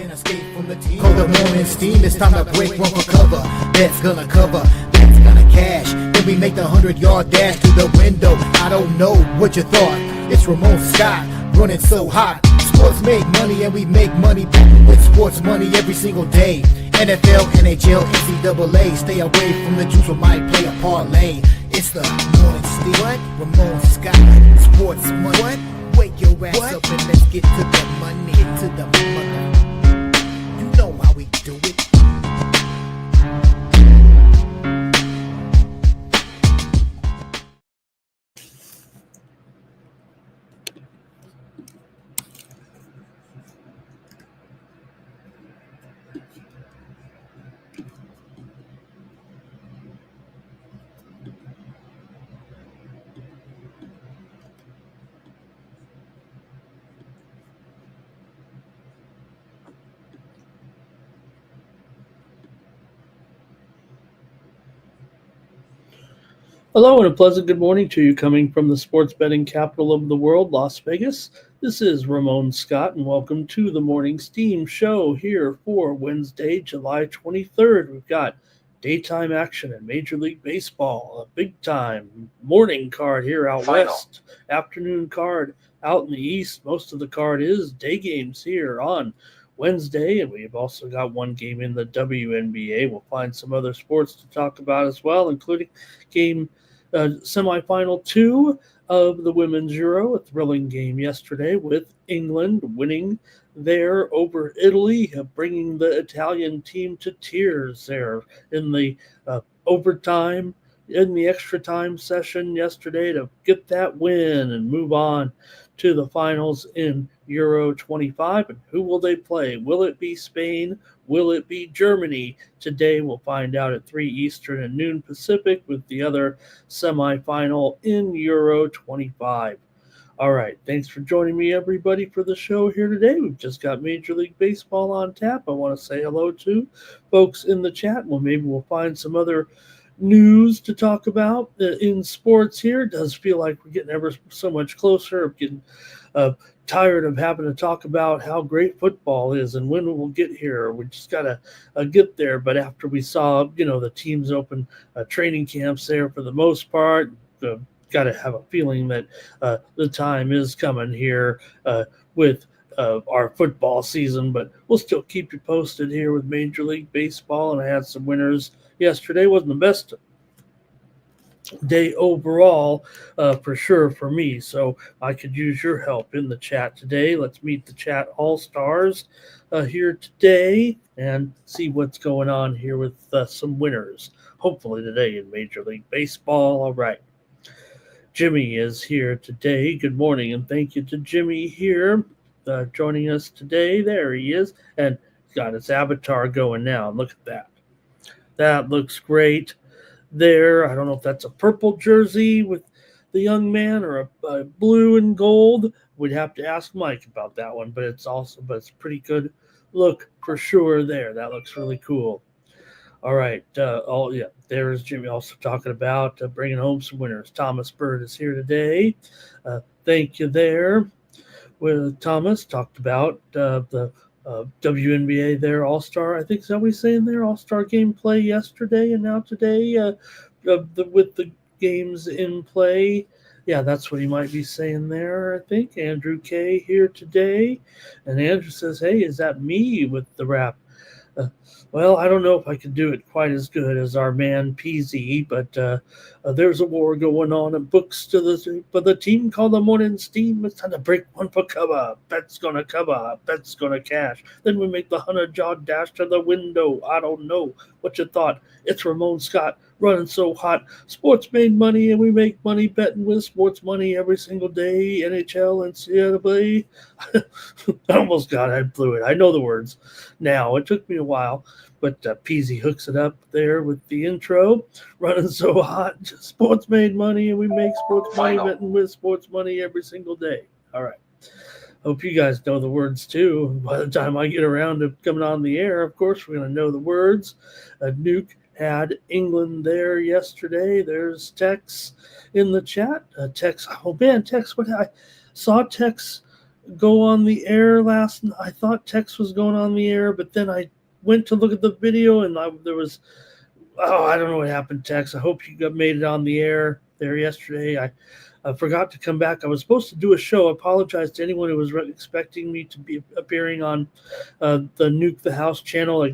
and escape from the team. Call the morning steam, it's time to break one for cover. That's gonna cover, that's gonna cash. Then we make the 100-yard dash to the window. I don't know what you thought. It's Ramon Scott, running so hot. Sports make money and we make money with sports money every single day. NFL, NHL, NCAA. Stay away from the juice or might play a parlay. It's the morning steam. What? Ramon Scott, sports money. What? Wake your ass up and let's get to the money. Get to the mother. You know how we do it. Hello and a pleasant good morning to you coming from the sports betting capital of the world, Las Vegas. This is Ramon Scott and welcome to the Morning Steam Show here for Wednesday, July 23rd. We've got daytime action in Major League Baseball, a big time morning card here out west, afternoon card out in the east. Most of the card is day games here on Wednesday, and we've also got one game in the WNBA. We'll find some other sports to talk about as well, including game semifinal 2 of the Women's Euro, a thrilling game yesterday with England winning there over Italy, bringing the Italian team to tears there in the overtime, in the extra time session yesterday to get that win and move on to the finals in Euro 25. And who will they play? Will it be Spain? Will it be Germany? Today we'll find out at 3 Eastern and noon Pacific with the other semifinal in Euro 25. All right, thanks for joining me, everybody, for the show here today. We've just got Major League Baseball on tap. I want to say hello to folks in the chat. Well, maybe we'll find some other news to talk about in sports here. It does feel like we're getting ever so much closer. I'm getting tired of having to talk about how great football is and when we'll get here. We just got to get there. But after we saw, the teams open training camps there for the most part, got to have a feeling that the time is coming here with our football season. But we'll still keep you posted here with Major League Baseball. And I had some winners yesterday. Wasn't the best day overall for sure for me, so I could use your help in the chat today. Let's meet the chat all-stars here today and see what's going on here with some winners hopefully today in Major League Baseball. All right, Jimmy is here today. Good morning and thank you to Jimmy here joining us today. There he is, and he's got his avatar going now. Look at that. That looks great there. I don't know if that's a purple jersey with the young man or a blue and gold. We'd have to ask Mike about that one, but it's pretty good look for sure there. That looks really cool. All right. There's Jimmy also talking about bringing home some winners. Thomas Bird is here today. Thank you there. Thomas talked about the WNBA there, All-Star, I think is that what he's saying there, All-Star game play yesterday and now today with the games in play. Yeah, that's what he might be saying there, I think. Andrew K. here today. And Andrew says, hey, is that me with the rap? Well, I don't know if I can do it quite as good as our man PZ, but there's a war going on in books for the team called the Morning Steam. It's time to break one for cover. Bet's gonna cover. Bet's gonna cash. Then we make the 100-yard dash to the window. I don't know what you thought. It's Ramon Scott running so hot. Sports made money and we make money betting with sports money every single day. NHL, NCAA. I almost got it. I blew it. I know the words now. It took me a while. But Peasy hooks it up there with the intro. Running so hot. Sports made money and we make sports money betting with sports money every single day. All right. Hope you guys know the words too. By the time I get around to coming on the air, of course, we're going to know the words. Nuke had England there yesterday. There's Tex in the chat. Tex, oh man, Tex, what I saw Tex go on the air last night. I thought Tex was going on the air, but then I went to look at the video and there was, I don't know what happened, Tex. I hope you made it on the air there yesterday. I forgot to come back. I was supposed to do a show. I apologize to anyone who was expecting me to be appearing on the Nuke the House channel.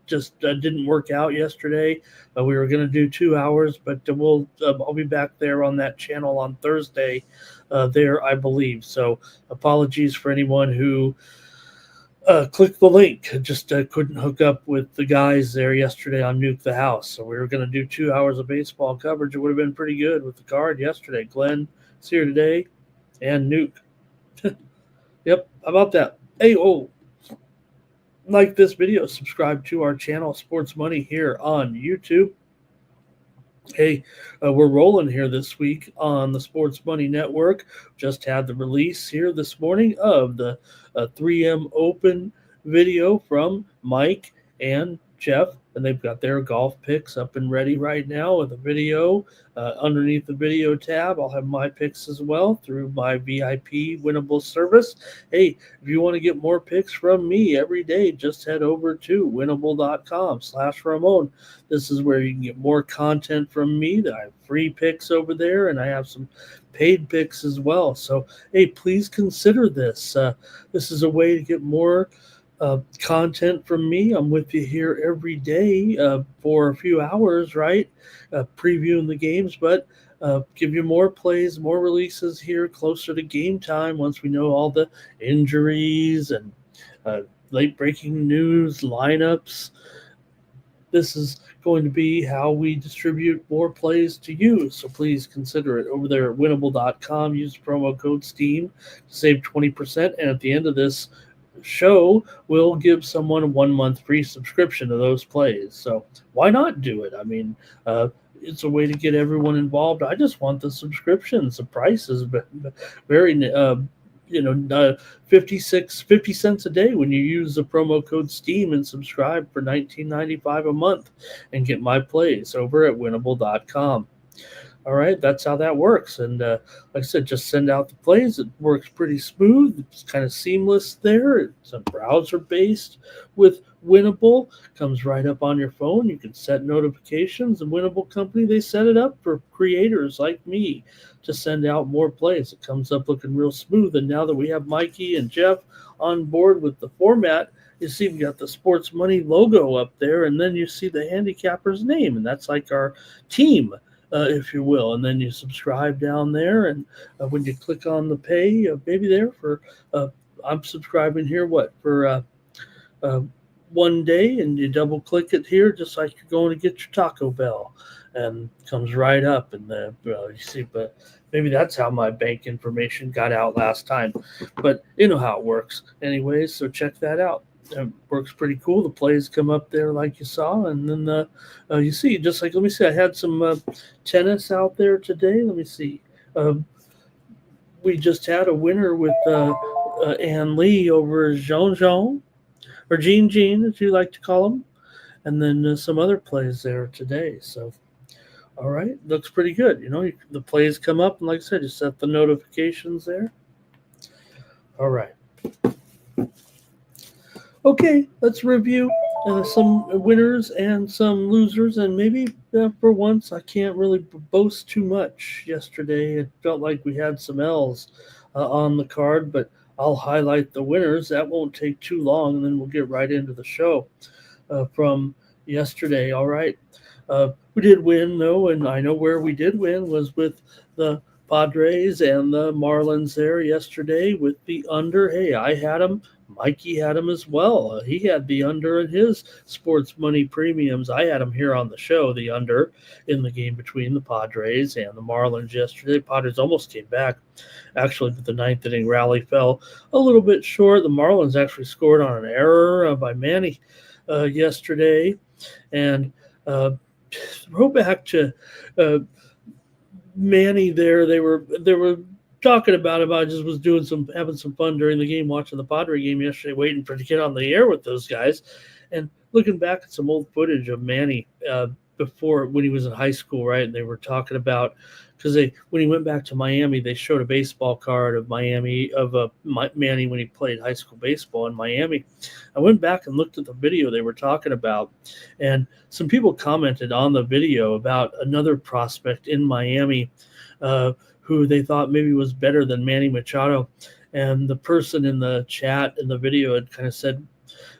Just didn't work out yesterday. We were going to do 2 hours, but I'll be back there on that channel on Thursday there, I believe. So apologies for anyone who clicked the link. Just couldn't hook up with the guys there yesterday on Nuke the House. So we were going to do 2 hours of baseball coverage. It would have been pretty good with the card yesterday. Glenn is here today and Nuke. Yep, how about that? Hey, like this video, subscribe to our channel, Sports Money, here on YouTube. Hey, we're rolling here this week on the Sports Money Network. Just had the release here this morning of the 3M Open video from Mike and Jeff, and they've got their golf picks up and ready right now with a video. Underneath the video tab, I'll have my picks as well through my VIP winnable service. Hey, if you want to get more picks from me every day, just head over to winnable.com/Ramon. This is where you can get more content from me. I have free picks over there, and I have some paid picks as well. So, hey, please consider this. This is a way to get more content from me. I'm with you here every day for a few hours, right? Previewing the games, but give you more plays, more releases here closer to game time once we know all the injuries and late breaking news, lineups. This is going to be how we distribute more plays to you. So please consider it over there at winnable.com. Use promo code STEAM to save 20%. And at the end of this show, we'll give someone a 1 month free subscription to those plays. So why not do it? I mean, it's a way to get everyone involved. I just want the subscriptions. The price is very, 50 cents a day when you use the promo code STEAM and subscribe for $19.95 a month and get my plays over at winnable.com. All right, that's how that works. And like I said, just send out the plays. It works pretty smooth. It's kind of seamless there. It's a browser-based with Winnable. Comes right up on your phone. You can set notifications. And Winnable Company, they set it up for creators like me to send out more plays. It comes up looking real smooth. And now that we have Mikey and Jeff on board with the format, you see we got the Sports Money logo up there, and then you see the handicapper's name, and that's like our team. If you will, and then you subscribe down there, and when you click on the pay, maybe there for I'm subscribing here for 1 day, and you double click it here just like you're going to get your Taco Bell, and comes right up, and you see. But maybe that's how my bank information got out last time, but you know how it works anyways, so check that out. It works pretty cool. The plays come up there like you saw, and then you see, just like, let me see, I had some tennis out there today. Let me see. We just had a winner with Ann Lee over Jean, or Jean, as you like to call him, and then some other plays there today. So, all right, looks pretty good. The plays come up, and like I said, you set the notifications there. All right. Okay, let's review some winners and some losers, and maybe for once I can't really boast too much yesterday. It felt like we had some L's on the card, but I'll highlight the winners. That won't take too long, and then we'll get right into the show from yesterday. All right. We did win, though, and I know where we did win was with the Padres and the Marlins there yesterday with the under. Hey, I had them. Mikey had him as well. He had the under in his sports money premiums. I had him here on the show, the under in the game between the Padres and the Marlins yesterday. Padres almost came back, actually, but the ninth inning rally fell a little bit short. The Marlins actually scored on an error by Manny yesterday. And throw back to Manny there. They were talking about him. I just was having some fun during the game, watching the Padre game yesterday, waiting to get on the air with those guys, and looking back at some old footage of Manny before, when he was in high school, right? And they were talking about because when he went back to Miami, they showed a baseball card of Manny when he played high school baseball in Miami. I went back and looked at the video they were talking about, and some people commented on the video about another prospect in Miami who they thought maybe was better than Manny Machado. And the person in the chat in the video had kind of said,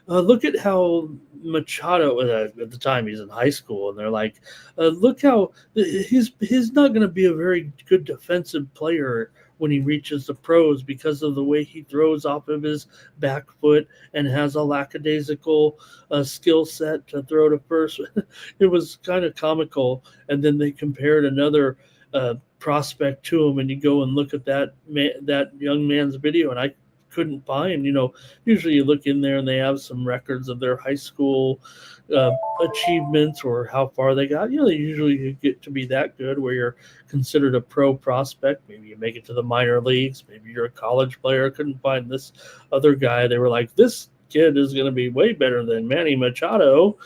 look at how Machado at the time he's in high school, and they're like, look how he's not going to be a very good defensive player when he reaches the pros because of the way he throws off of his back foot and has a lackadaisical skill set to throw to first. It was kind of comical. And then they compared another prospect to him, and you go and look at that young man's video, and I couldn't find, usually you look in there and they have some records of their high school achievements or how far they got. They usually get to be that good where you're considered a pro prospect. Maybe you make it to the minor leagues. Maybe you're a college player. Couldn't find this other guy. They were like, this kid is going to be way better than Manny Machado.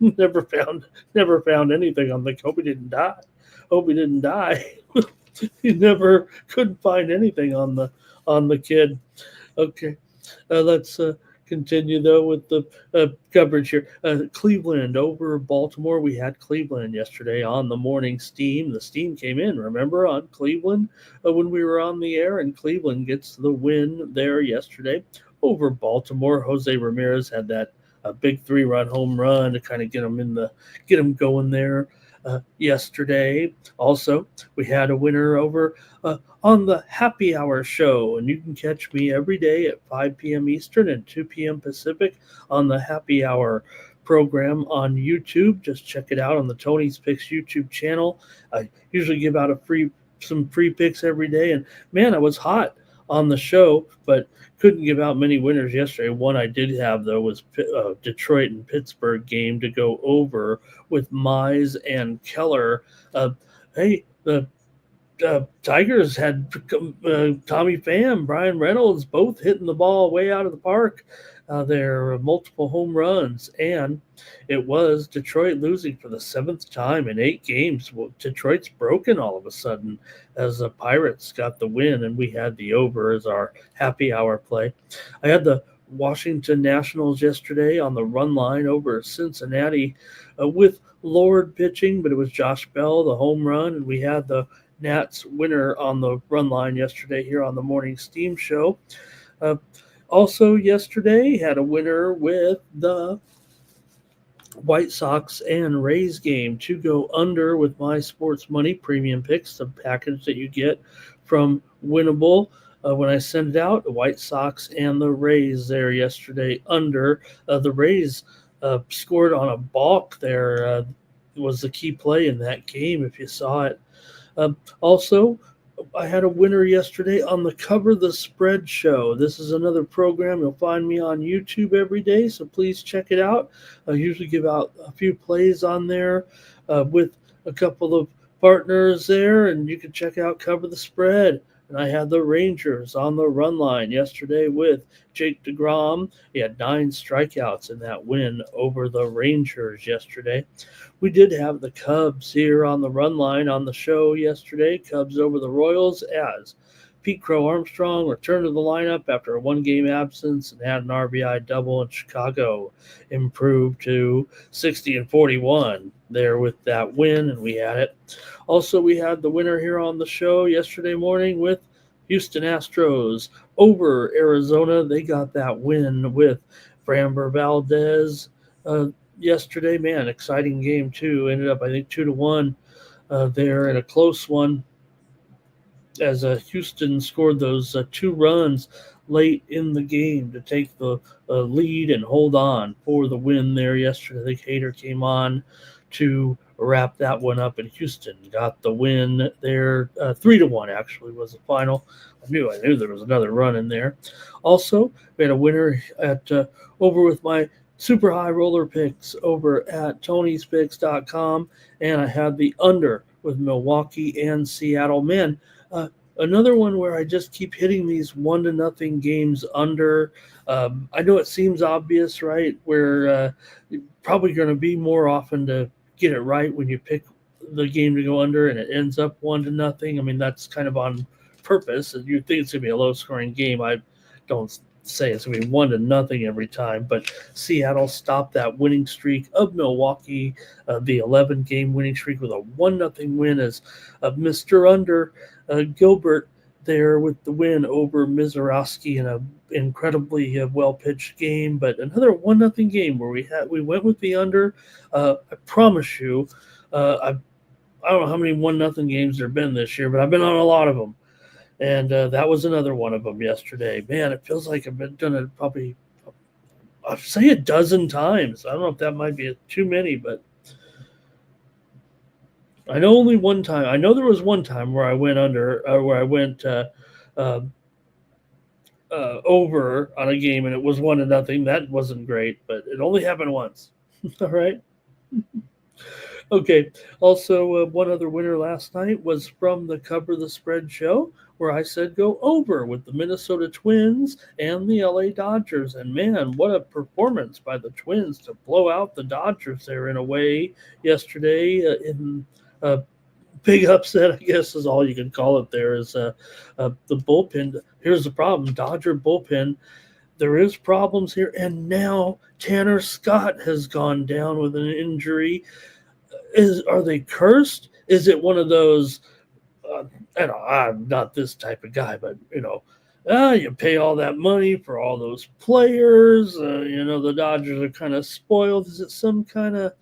never found anything. I'm like, hope he didn't die. You never couldn't find anything on the kid. Okay, let's continue though with the coverage here. Cleveland over Baltimore. We had Cleveland yesterday on the morning steam. The steam came in, remember, on Cleveland when we were on the air, and Cleveland gets the win there yesterday over Baltimore. Jose Ramirez had that big 3-run home run to kind of get them going there. Yesterday. Also, we had a winner over on the Happy Hour show, and you can catch me every day at 5 p.m. Eastern and 2 p.m. Pacific on the Happy Hour program on YouTube. Just check it out on the Tony's Picks YouTube channel. I usually give out some free picks every day, and man, I was hot on the show, but couldn't give out many winners yesterday. One I did have, though, was Detroit and Pittsburgh game to go over with Mize and Keller. Hey, the Tigers had Tommy Pham, Brian Reynolds, both hitting the ball way out of the park. There were multiple home runs, and it was Detroit losing for the 7th time in 8 games. Well, Detroit's broken all of a sudden as the Pirates got the win, and we had the over as our happy hour play. I had the Washington Nationals yesterday on the run line over Cincinnati with Lord pitching, but it was Josh Bell, the home run, and we had the Nats winner on the run line yesterday here on the Morning Steam Show. Also yesterday had a winner with the White Sox and Rays game to go under with my sports money premium picks, the package that you get from Winnable. When I send it out, the White Sox and the Rays there yesterday under. The Rays scored on a balk there. Was the key play in that game if you saw it. Also, I had a winner yesterday on the Cover the Spread show. This is another program. You'll find me on YouTube every day, so please check it out. I usually give out a few plays on there with a couple of partners there, and you can check out Cover the Spread. And I had the Rangers on the run line yesterday with Jake DeGrom. He had 9 strikeouts in that win over the Rangers yesterday. We did have the Cubs here on the run line on the show yesterday. Cubs over the Royals as Pete Crow Armstrong returned to the lineup after a 1-game absence and had an RBI double, and Chicago improved to 60-41 there with that win, and we had it. Also, we had the winner here on the show yesterday morning with Houston Astros over Arizona. They got that win with Framber Valdez yesterday. Man, exciting game too. Ended up, I think, 2-1 there in a close one as Houston scored those 2 runs late in the game to take the lead and hold on for the win there yesterday. I think Hader came on to wrap that one up, and Houston got the win there. 3-1 actually was the final. I knew there was another run in there. Also, we had a winner at over with my super high roller picks over at Tony'sPicks.com, and I had the under with Milwaukee and Seattle. Man, another one where I just keep hitting these 1-0 games under. I know it seems obvious, right? Where you're probably going to be more often to get it right when you pick the game to go under and it ends up 1-0. I mean, that's kind of on purpose. You think it's going to be a low-scoring game. I don't say it's going to be 1-0 every time, but Seattle stopped that winning streak of Milwaukee, the 11-game winning streak with a 1-0 win as Mr. Under Gilbert there with the win over Mizorowski in an incredibly well-pitched game, but another 1-0 game where we went with the under. I promise you, I don't know how many 1-0 games there have been this year, but I've been on a lot of them. And that was another one of them yesterday. Man, it feels like I've been done it probably, I'd say a dozen times. I don't know if that might be too many, but I know only one time. I know there was one time where I went where I went over on a game and it was 1-0. That wasn't great, but it only happened once. All right. Okay. Also, one other winner last night was from the Cover the Spread show, where I said go over with the Minnesota Twins and the LA Dodgers. And man, what a performance by the Twins to blow out the Dodgers there in a way yesterday in a big upset, I guess is all you can call it there, is the bullpen. Here's the problem, Dodger bullpen. There is problems here, and now Tanner Scott has gone down with an injury. Are they cursed? Is it one of those, I'm not this type of guy, but, you pay all that money for all those players. The Dodgers are kind of spoiled. Is it some kind of,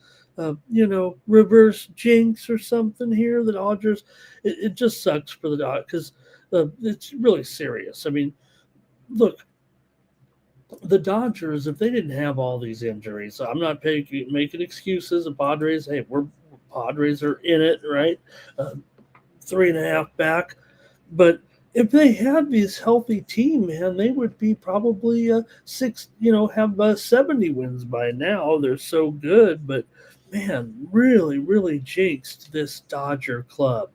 reverse jinx or something here? The Dodgers, it just sucks for the Dodgers because it's really serious. I mean, look, the Dodgers, if they didn't have all these injuries, I'm not making excuses. The Padres, hey, Padres are in it, right? 3.5 back. But if they had this healthy team, man, they would be probably have 70 wins by now. They're so good, but man, really, really jinxed this Dodger club.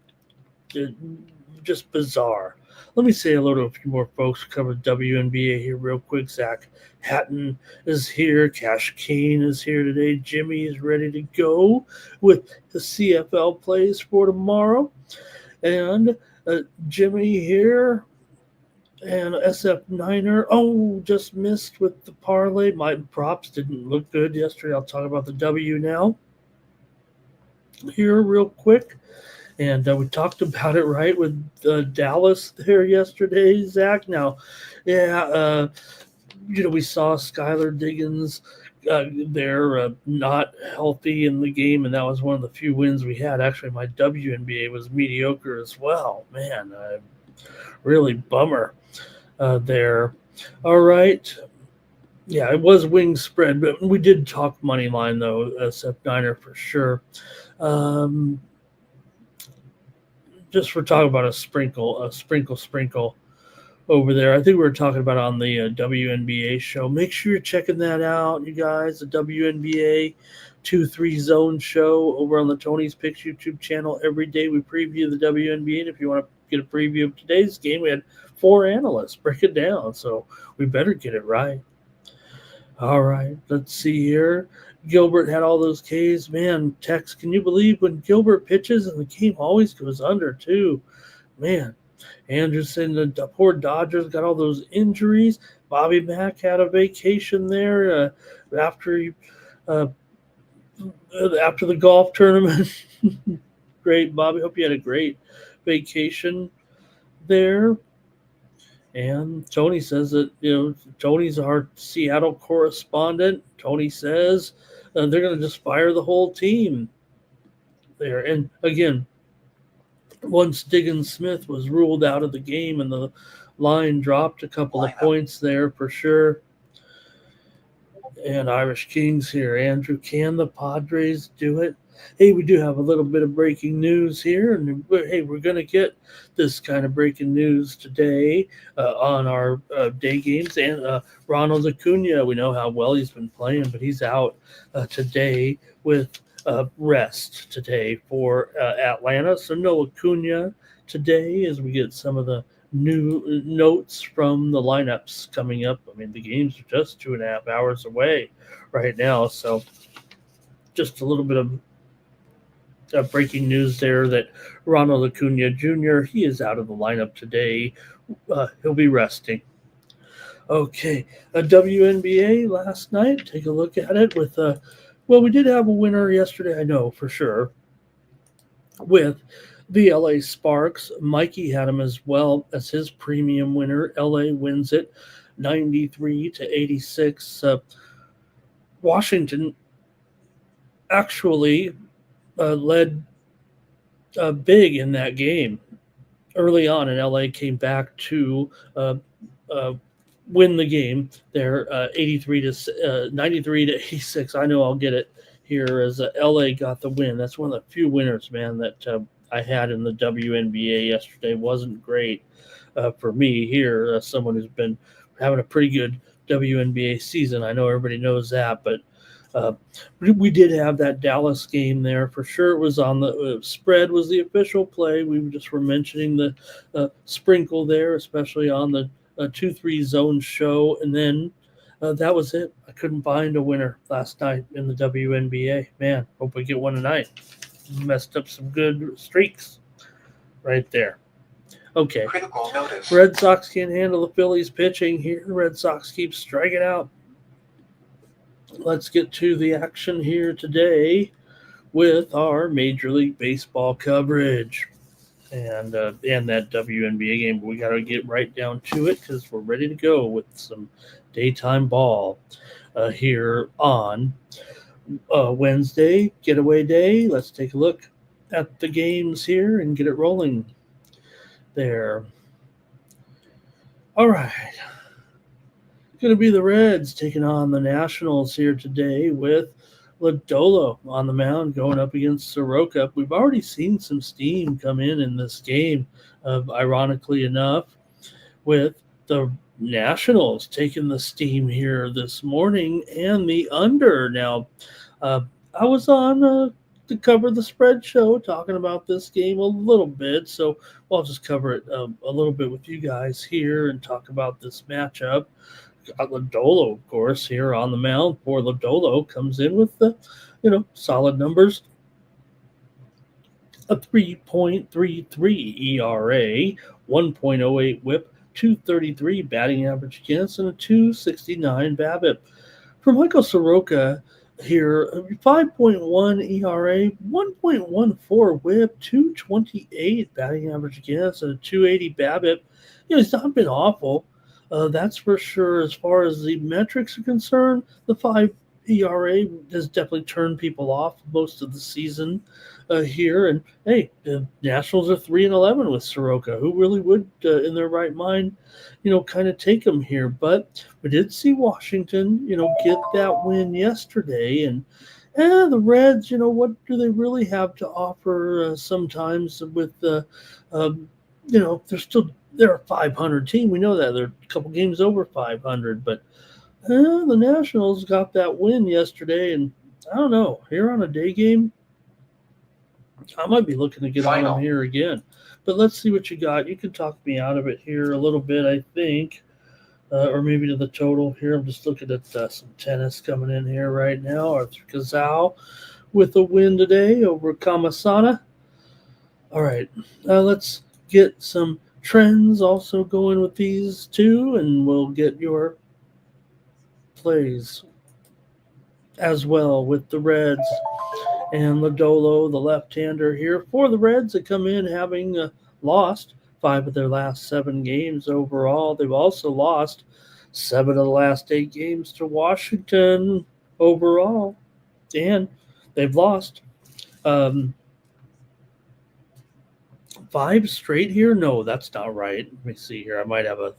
Just bizarre. Let me say hello to a few more folks who cover WNBA here real quick. Zach Hatton is here. Cash Kane is here today. Jimmy is ready to go with the CFL plays for tomorrow. And Jimmy here and SF Niner. Oh, just missed with the parlay. My props didn't look good yesterday. I'll talk about the W now here real quick. And we talked about it, right, with Dallas there yesterday, Zach. Now, yeah, we saw Skylar Diggins there not healthy in the game, and that was one of the few wins we had. Actually, my WNBA was mediocre as well. Man, really bummer there. All right. Yeah, it was wing spread, but we did talk money line, though, SF Niner for sure. Just we're talking about a sprinkle over there. I think we were talking about it on the WNBA show. Make sure you're checking that out, you guys. The WNBA 2-3 Zone show over on the Tony's Picks YouTube channel. Every day we preview the WNBA. And if you want to get a preview of today's game, we had 4 analysts break it down, so we better get it right. All right, let's see here. Gilbert had all those Ks. Man, Tex, can you believe when Gilbert pitches and the game always goes under, too? Man, Anderson, the poor Dodgers got all those injuries. Bobby Mack had a vacation there after the golf tournament. Great, Bobby. Hope you had a great vacation there. And Tony says that, Tony's our Seattle correspondent. Tony says they're going to just fire the whole team there. And again, once Diggins Smith was ruled out of the game and the line dropped a couple of points there for sure. And Irish Kings here. Andrew, can the Padres do it? Hey, we do have a little bit of breaking news here. And hey, we're going to get this kind of breaking news today on our day games. And Ronald Acuna, we know how well he's been playing, but he's out today with rest today for Atlanta. So no Acuna today as we get some of the new notes from the lineups coming up. I mean, the games are just 2.5 hours away right now. So just a little bit of breaking news there that Ronald Acuna Jr., he is out of the lineup today. He'll be resting. Okay, a WNBA last night. Take a look at it with well, we did have a winner yesterday, I know for sure, with the LA Sparks. Mikey had him as well as his premium winner. LA wins it 93-86. Washington actually led big in that game early on, and LA came back to win the game there, 93-86. I know I'll get it here as LA got the win. That's one of the few winners, man, that I had in the WNBA yesterday. Wasn't great for me here, someone who's been having a pretty good WNBA season. I know everybody knows that, but we did have that Dallas game there for sure. It was on the spread was the official play. We just were mentioning the sprinkle there, especially on the 2-3 zone show, and then that was it. I couldn't find a winner last night in the WNBA. Man, hope we get one tonight. Messed up some good streaks right there. Okay. Critical notice. Red Sox can't handle the Phillies pitching here. Red Sox keep striking out. Let's get to the action here today with our Major League Baseball coverage and that WNBA game. But we got to get right down to it because we're ready to go with some daytime ball here on Wednesday, getaway day. Let's take a look at the games here and get it rolling there. All right. Going to be the Reds taking on the Nationals here today with Lodolo on the mound going up against Soroka. We've already seen some steam come in this game, ironically enough, with the Nationals taking the steam here this morning and the under. Now, I was on to cover the spread show talking about this game a little bit, so I'll just cover it a little bit with you guys here and talk about this matchup. Got Lodolo, of course, here on the mound. Poor Lodolo comes in with the, solid numbers. A 3.33 ERA, 1.08 WHIP, 233 batting average against, and a 269 BABIP. For Michael Soroka here, 5.1 ERA, 1.14 WHIP, 228 batting average against, and a 280 BABIP. He's not been awful. That's for sure. As far as the metrics are concerned, the 5 ERA has definitely turned people off most of the season here. And hey, the Nationals are 3-11 with Soroka. Who really would, in their right mind, kind of take them here? But we did see Washington, get that win yesterday, and the Reds, what do they really have to offer? Sometimes with they're a 500 team. We know that they're a couple games over 500, but the Nationals got that win yesterday, and I don't know. Here on a day game, I might be looking to get on them here again. But let's see what you got. You can talk me out of it here a little bit, I think, or maybe to the total here. I'm just looking at some tennis coming in here right now. Arthur Kazal with a win today over Kamasana. All right, let's get some trends also going with these two, and we'll get your plays as well with the Reds and Lodolo, the left-hander here for the Reds that come in having lost 5 of their last 7 games overall. They've also lost 7 of the last 8 games to Washington overall, and they've lost 5 straight here? No, that's not right. Let me see here. I might have a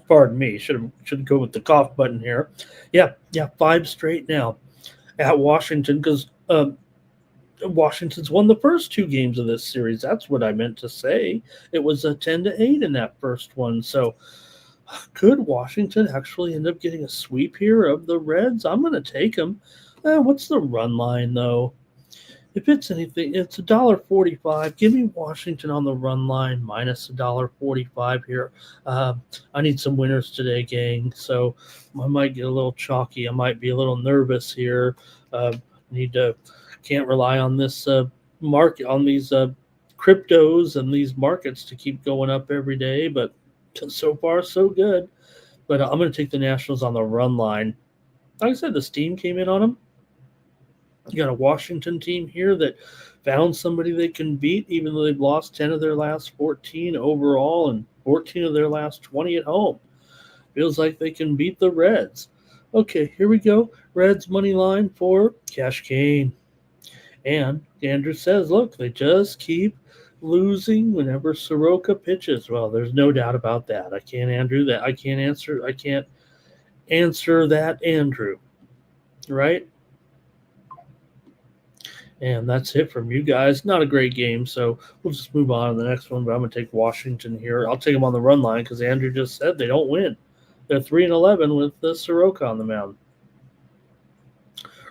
pardon me. Should go with the cough button here. Yeah, 5 straight now at Washington because Washington's won the first 2 games of this series. That's what I meant to say. It was a 10-8 in that first one. So could Washington actually end up getting a sweep here of the Reds? I'm going to take them. What's the run line, though? If it's anything, it's $1.45. Give me Washington on the run line minus $1.45 here. I need some winners today, gang. So I might get a little chalky. I might be a little nervous here. Can't rely on this market, on these cryptos and these markets to keep going up every day. But so far, so good. But I'm going to take the Nationals on the run line. Like I said, the steam came in on them. You got a Washington team here that found somebody they can beat, even though they've lost 10 of their last 14 overall and 14 of their last 20 at home. Feels like they can beat the Reds. Okay, here we go. Reds money line for Cash Kane. And Andrew says, look, they just keep losing whenever Soroka pitches. Well, there's no doubt about that. I can't answer that, Andrew. Right? And that's it from you guys. Not a great game, so we'll just move on to the next one. But I'm going to take Washington here. I'll take them on the run line because Andrew just said they don't win. They're 3-11 with the Soroka on the mound.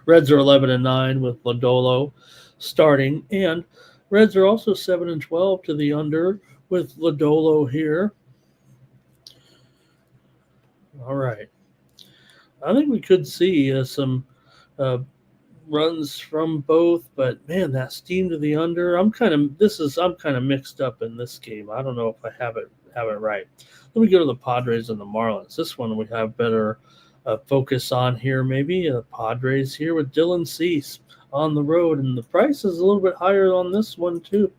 Reds are 11-9 with Lodolo starting, and Reds are also 7-12 to the under with Lodolo here. All right, I think we could see some runs from both, but man, that steam to the under. I'm kind of mixed up in this game. I don't know if I have it right. Let me go to the Padres and the Marlins. This one we have better focus on here. Maybe the Padres here with Dylan Cease on the road, and the price is a little bit higher on this one too.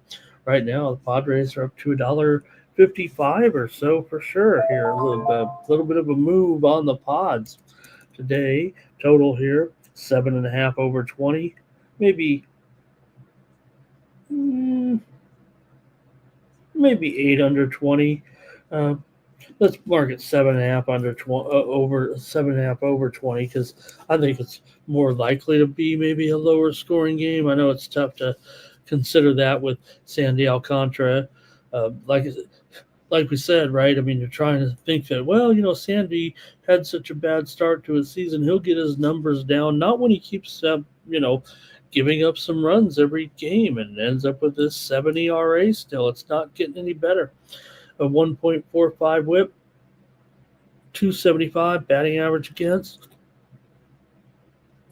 Right now, the Padres are up to $1.55 or so for sure here. A little bit of a move on the Pods today. Total here 7.5 over 20, maybe 8 under 20. Let's mark it 7.5 under 20 over 7.5 over 20 because I think it's more likely to be maybe a lower scoring game. I know it's tough to consider that with Sandy Alcantara. Like we said, right? I mean, you're trying to think that, well, Sandy had such a bad start to his season. He'll get his numbers down. Not when he keeps, giving up some runs every game and ends up with this 7 ERA still. It's not getting any better. A 1.45 whip, 275 batting average against,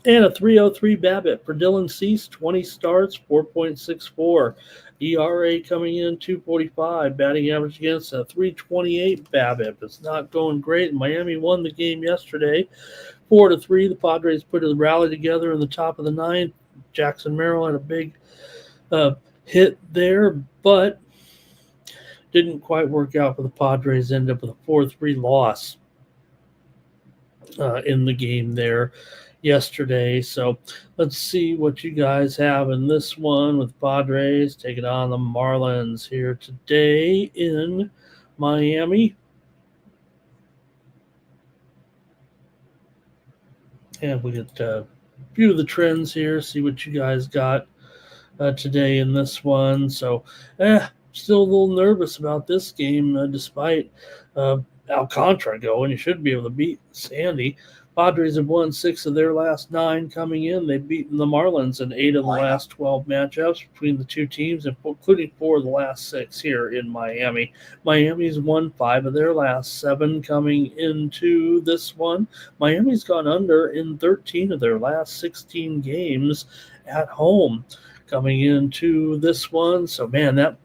and a 3.03 BABIP for Dylan Cease. 20 starts, 4.64 ERA coming in, 2.45 batting average against, a 3.28 BABIP. It's not going great. Miami won the game yesterday, 4-3. The Padres put a rally together in the top of the ninth. Jackson Merrill had a big hit there, but didn't quite work out for the Padres. Ended up with a 4-3 loss in the game there yesterday. So let's see what you guys have in this one with Padres taking on the Marlins here today in Miami. And we get a few of the trends here, see what you guys got today in this one. So still a little nervous about this game despite Alcantara going. You should be able to beat Sandy. Padres have won 6 of their last 9 coming in. They've beaten the Marlins in 8 of the last 12 matchups between the two teams, including 4 of the last 6 here in Miami. Miami's won 5 of their last 7 coming into this one. Miami's gone under in 13 of their last 16 games at home coming into this one. So, man, that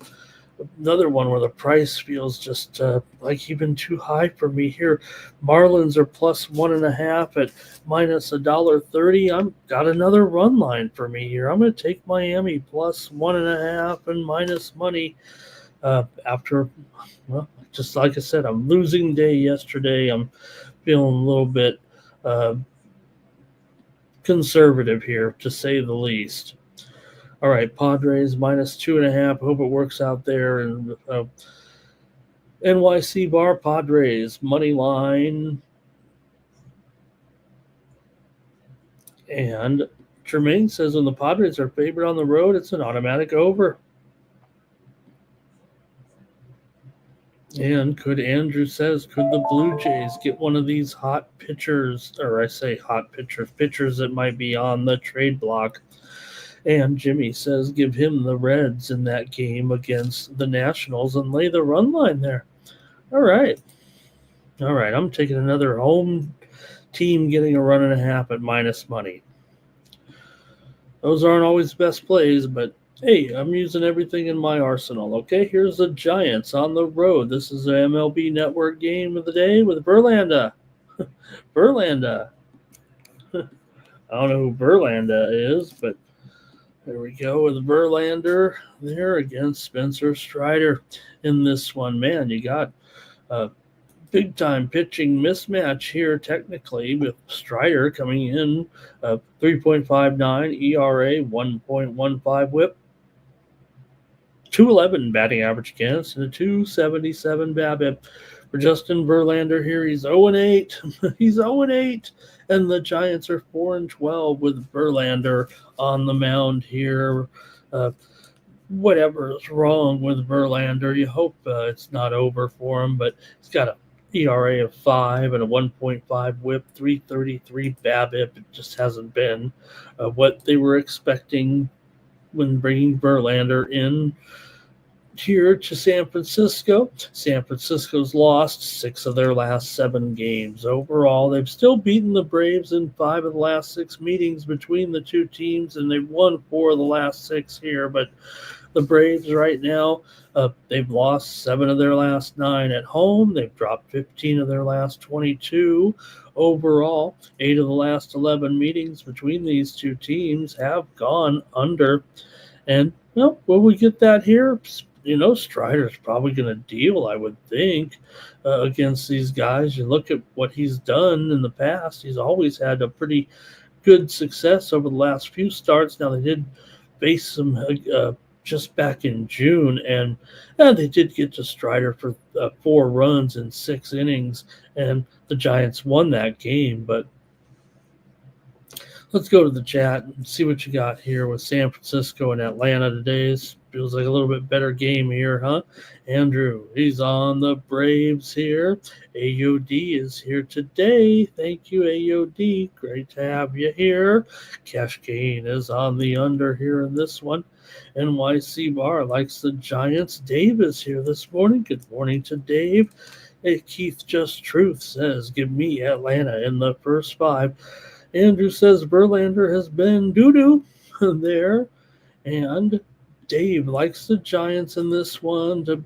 another one where the price feels just like even too high for me here. Marlins are plus 1.5 at minus $1.30. I've got another run line for me here. I'm going to take Miami plus 1.5 and minus money after, well, just like I said, I'm losing day yesterday. I'm feeling a little bit conservative here, to say the least. All right, Padres minus 2.5. Hope it works out there. And NYC Bar Padres money line. And Jermaine says when the Padres are favored on the road, it's an automatic over. And Andrew says, could the Blue Jays get one of these hot pitchers, or I say hot pitchers that might be on the trade block? And Jimmy says give him the Reds in that game against the Nationals and lay the run line there. All right. All right. I'm taking another home team getting a run and a half at minus money. Those aren't always the best plays, but hey, I'm using everything in my arsenal. Okay, here's the Giants on the road. This is the MLB Network game of the day with Verlander. Verlander. I don't know who Verlander is, but there we go with Verlander there against Spencer Strider in this one. Man, you got a big time pitching mismatch here, technically, with Strider coming in 3.59 ERA, 1.15 whip, 211 batting average against, and a 277 BABIP. For Justin Verlander here, he's 0-8. He's 0-8. And the Giants are 4-12 with Verlander on the mound here. Whatever is wrong with Verlander, you hope it's not over for him, but he's got a ERA of 5 and a 1.5 whip, 333 BABIP. It just hasn't been what they were expecting when bringing Verlander in here to San Francisco. San Francisco's lost 6 of their last 7 games. Overall, they've still beaten the Braves in 5 of the last 6 meetings between the two teams, and they've won 4 of the last 6 here. But the Braves right now, they've lost 7 of their last 9 at home. They've dropped 15 of their last 22. Overall, 8 of the last 11 meetings between these two teams have gone under. And, well, will we get that here? Strider's probably going to deal, I would think, against these guys. You look at what he's done in the past. He's always had a pretty good success over the last few starts. Now, they did face him just back in June, and they did get to Strider for 4 runs in 6 innings, and the Giants won that game. But let's go to the chat and see what you got here with San Francisco and Atlanta today. Feels like a little bit better game here, huh? Andrew, he's on the Braves here. AOD is here today. Thank you, AOD. Great to have you here. Cash Gain is on the under here in this one. NYC Bar likes the Giants. Dave is here this morning. Good morning to Dave. Hey, Keith Just Truth says, give me Atlanta in the first 5. Andrew says Verlander has been doo-doo there. And Dave likes the Giants in this one to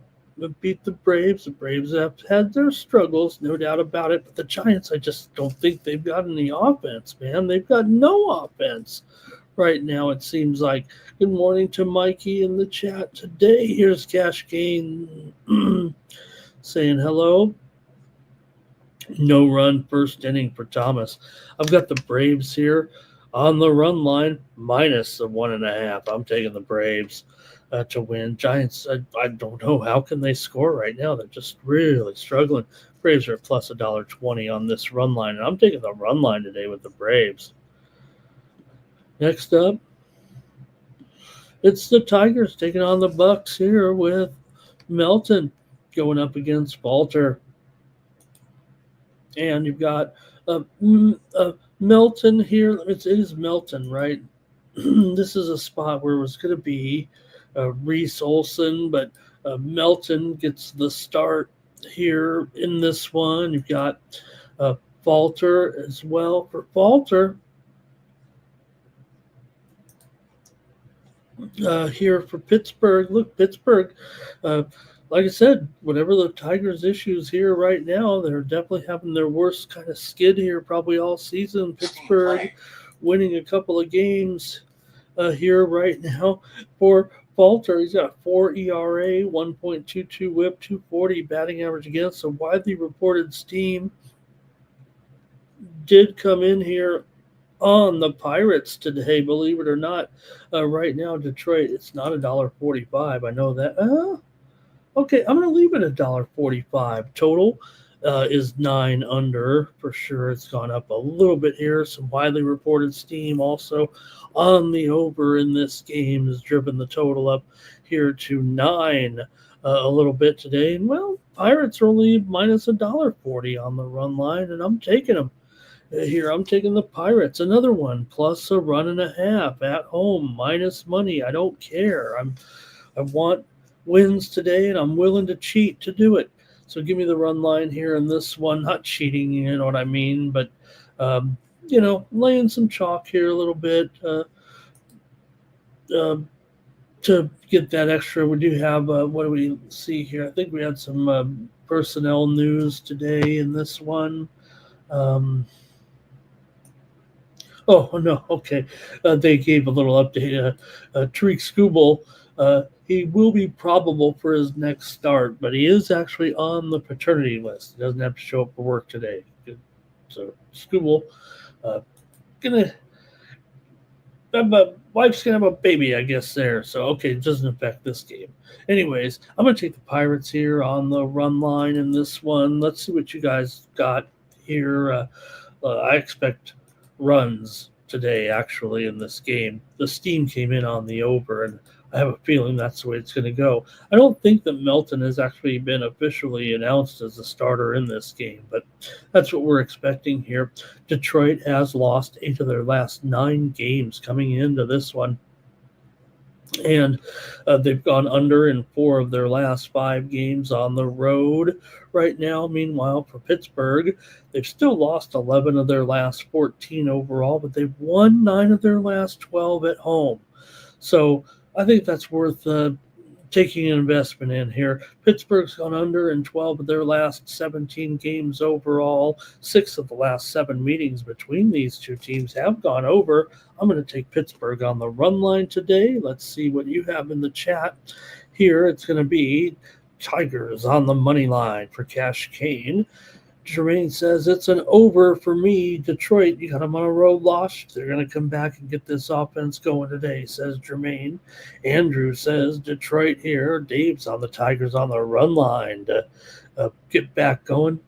beat the Braves. The Braves have had their struggles, no doubt about it. But the Giants, I just don't think they've got any offense, man. They've got no offense right now, it seems like. Good morning to Mikey in the chat today. Here's Cash Gain saying hello. No run first inning for Thomas. I've got the Braves here on the run line, minus the 1.5. I'm taking the Braves to win. Giants, I don't know. How can they score right now? They're just really struggling. Braves are plus $1.20 on this run line, and I'm taking the run line today with the Braves. Next up, it's the Tigers taking on the Bucks here with Melton going up against Falter. And you've got Melton here. It is Melton, right? This is a spot where it was going to be Reese Olson, but Melton gets the start here in this one. You've got Falter as well. For Falter, here for Pittsburgh. Look, Pittsburgh, like I said, whatever the Tigers' issues here right now, they're definitely having their worst kind of skid here probably all season. Pittsburgh winning a couple of games here right now. For Falter, he's got 4 ERA, 1.22 whip, 240 batting average against. A widely reported steam did come in here on the Pirates today, believe it or not. Right now, Detroit, it's not $1.45. I know that. Okay, I'm going to leave it at $1.45. Total is 9 under for sure. It's gone up a little bit here. Some widely reported steam also on the over in this game has driven the total up here to 9 a little bit today. And, well, Pirates are only minus $1.40 on the run line, and I'm taking them. Here, I'm taking the Pirates. Another one, plus a run and a half at home, minus money. I don't care. I want wins today, and I'm willing to cheat to do it. So give me the run line here in this one. Not cheating, you know what I mean, but laying some chalk here a little bit to get that extra. We do have what do we see here? I think we had some personnel news today in this one. Oh, no, okay. They gave a little update. Tariq Skubal, he will be probable for his next start, but he is actually on the paternity list. He doesn't have to show up for work today. So Skubal, gonna wife's gonna have a baby, I guess, there. So okay, it doesn't affect this game. Anyways, I'm gonna take the Pirates here on the run line in this one. Let's see what you guys got here. I expect runs today, actually, in this game. The steam came in on the over, and I have a feeling that's the way it's going to go. I don't think that Melton has actually been officially announced as a starter in this game, but that's what we're expecting here. Detroit has lost 8 of their last 9 games coming into this one. And they've gone under in 4 of their last 5 games on the road right now. Meanwhile, for Pittsburgh, they've still lost 11 of their last 14 overall, but they've won 9 of their last 12 at home. So I think that's worth taking an investment in here. Pittsburgh's gone under in 12 of their last 17 games overall. 6 of the last 7 meetings between these two teams have gone over. I'm going to take Pittsburgh on the run line today. Let's see what you have in the chat. Here it's going to be Tigers on the money line for Cash Kane. Jermaine says it's an over for me. Detroit, you got them on a road loss. They're going to come back and get this offense going today, says Jermaine. Andrew says Detroit here. Dave's on the Tigers on the run line to get back going.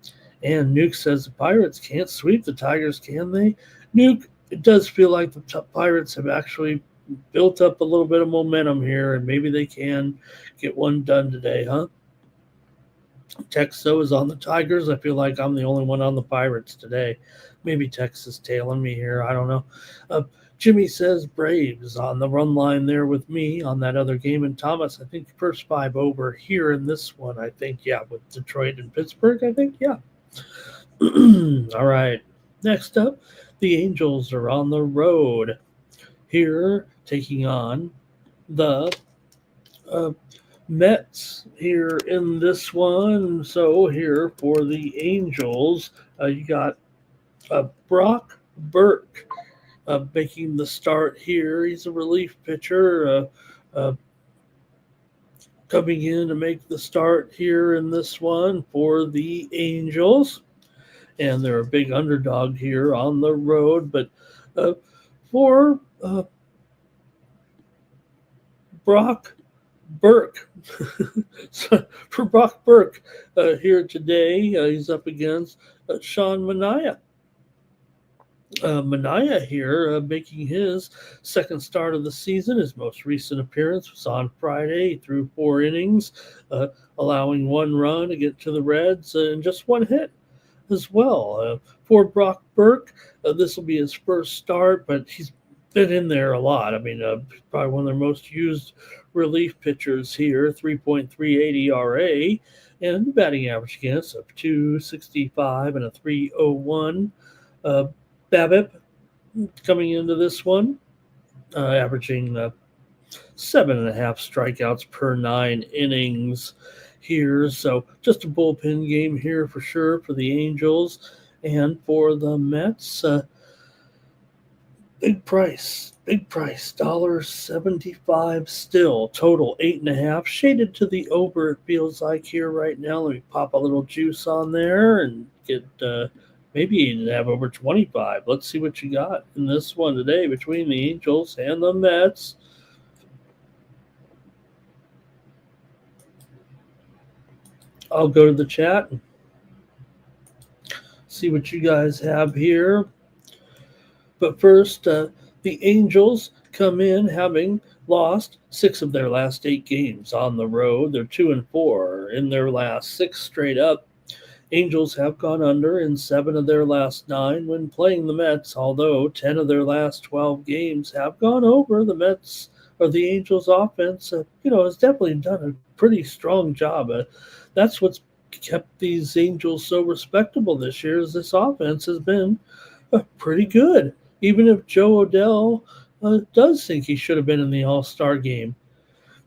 And Nuke says the Pirates can't sweep the Tigers, can they? Nuke, it does feel like the Pirates have actually built up a little bit of momentum here, and maybe they can get one done today, huh? Texo is on the Tigers. I feel like I'm the only one on the Pirates today. Maybe Tex is tailing me here. I don't know. Jimmy says Braves on the run line there with me on that other game. And Thomas, I think first 5 over here in this one. I think, yeah, with Detroit and Pittsburgh, I think, yeah. All right. Next up, the Angels are on the road here taking on the Mets here in this one. So here for the Angels, you got Brock Burke making the start here. He's a relief pitcher coming in to make the start here in this one for the Angels. And they're a big underdog here on the road. But for Brock Burke. So for Brock Burke here today, he's up against Sean Manaea. Manaea here making his second start of the season. His most recent appearance was on Friday. He threw 4 innings, allowing 1 run to get to the Reds and just 1 hit as well. For Brock Burke, this will be his first start, but he's been in there a lot. I mean, probably one of their most used relief pitchers here, 3.38 ERA, and batting average against of 265 and a 301. BABIP coming into this one, averaging 7.5 strikeouts per 9 innings here. So just a bullpen game here for sure for the Angels. And for the Mets, big price, $1.75 still. Total 8.5, shaded to the over, it feels like here right now. Let me pop a little juice on there and get maybe even have over 25. Let's see what you got in this one today between the Angels and the Mets. I'll go to the chat and see what you guys have here. But first, the Angels come in having lost 6 of their last 8 games on the road. They're 2-4 in their last 6 straight up. Angels have gone under in 7 of their last 9 when playing the Mets, although 10 of their last 12 games have gone over. The Mets or the Angels offense, has definitely done a pretty strong job. That's what's kept these Angels so respectable this year is this offense has been pretty good. Even if Joe Odell does think he should have been in the All-Star game.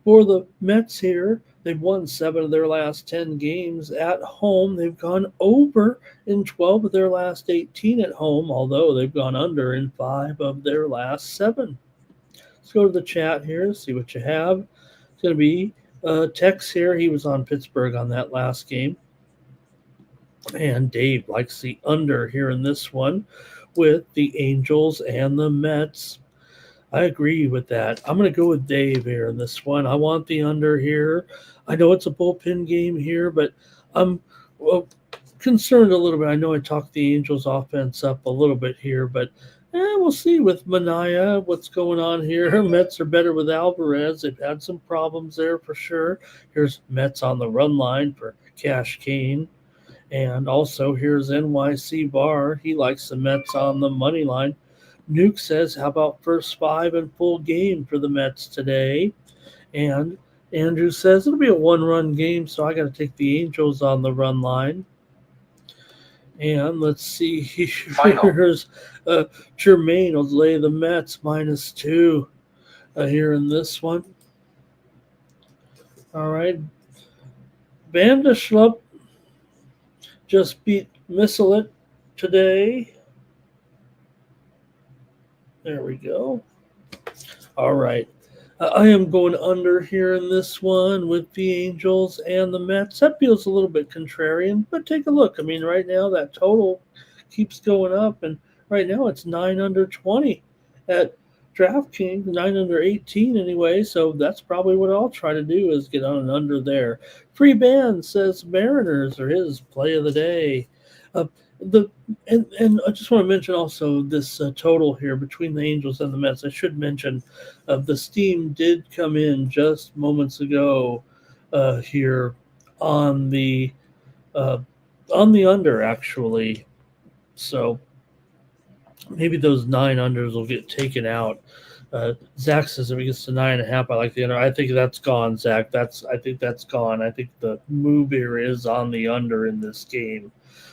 For the Mets here, they've won 7 of their last 10 games at home. They've gone over in 12 of their last 18 at home, although they've gone under in 5 of their last 7. Let's go to the chat here, see what you have. It's going to be Tex here. He was on Pittsburgh on that last game. And Dave likes the under here in this one with the Angels and the Mets. I agree with that. I'm going to go with Dave here in this one. I want the under here. I know it's a bullpen game here, but I'm concerned a little bit. I know I talked the Angels offense up a little bit here, but we'll see with Manaea what's going on here. Mets are better with Alvarez. They've had some problems there for sure. Here's Mets on the run line for Cash Kane. And also here's NYC Bar. He likes the Mets on the money line. Nuke says, how about first 5 and full game for the Mets today? And Andrew says, it'll be a 1-run game, so I got to take the Angels on the run line. And let's see, here's Jermaine will lay the Mets -2 here in this one. All right. Vanderschlup just beat Misselet today. There we go. All right. I am going under here in this one with the Angels and the Mets. That feels a little bit contrarian, but take a look. I mean, right now that total keeps going up, and right now it's 9 under 20 at DraftKings, 9 under 18 anyway, so that's probably what I'll try to do is get on an under there. Free Band says Mariners are his play of the day. And I just want to mention also this total here between the Angels and the Mets. I should mention the steam did come in just moments ago here on the under actually. So maybe those 9 unders will get taken out. Zach says if he gets to 9.5, I like the under. I think that's gone, Zach. I think that's gone. I think the move here is on the under in this game.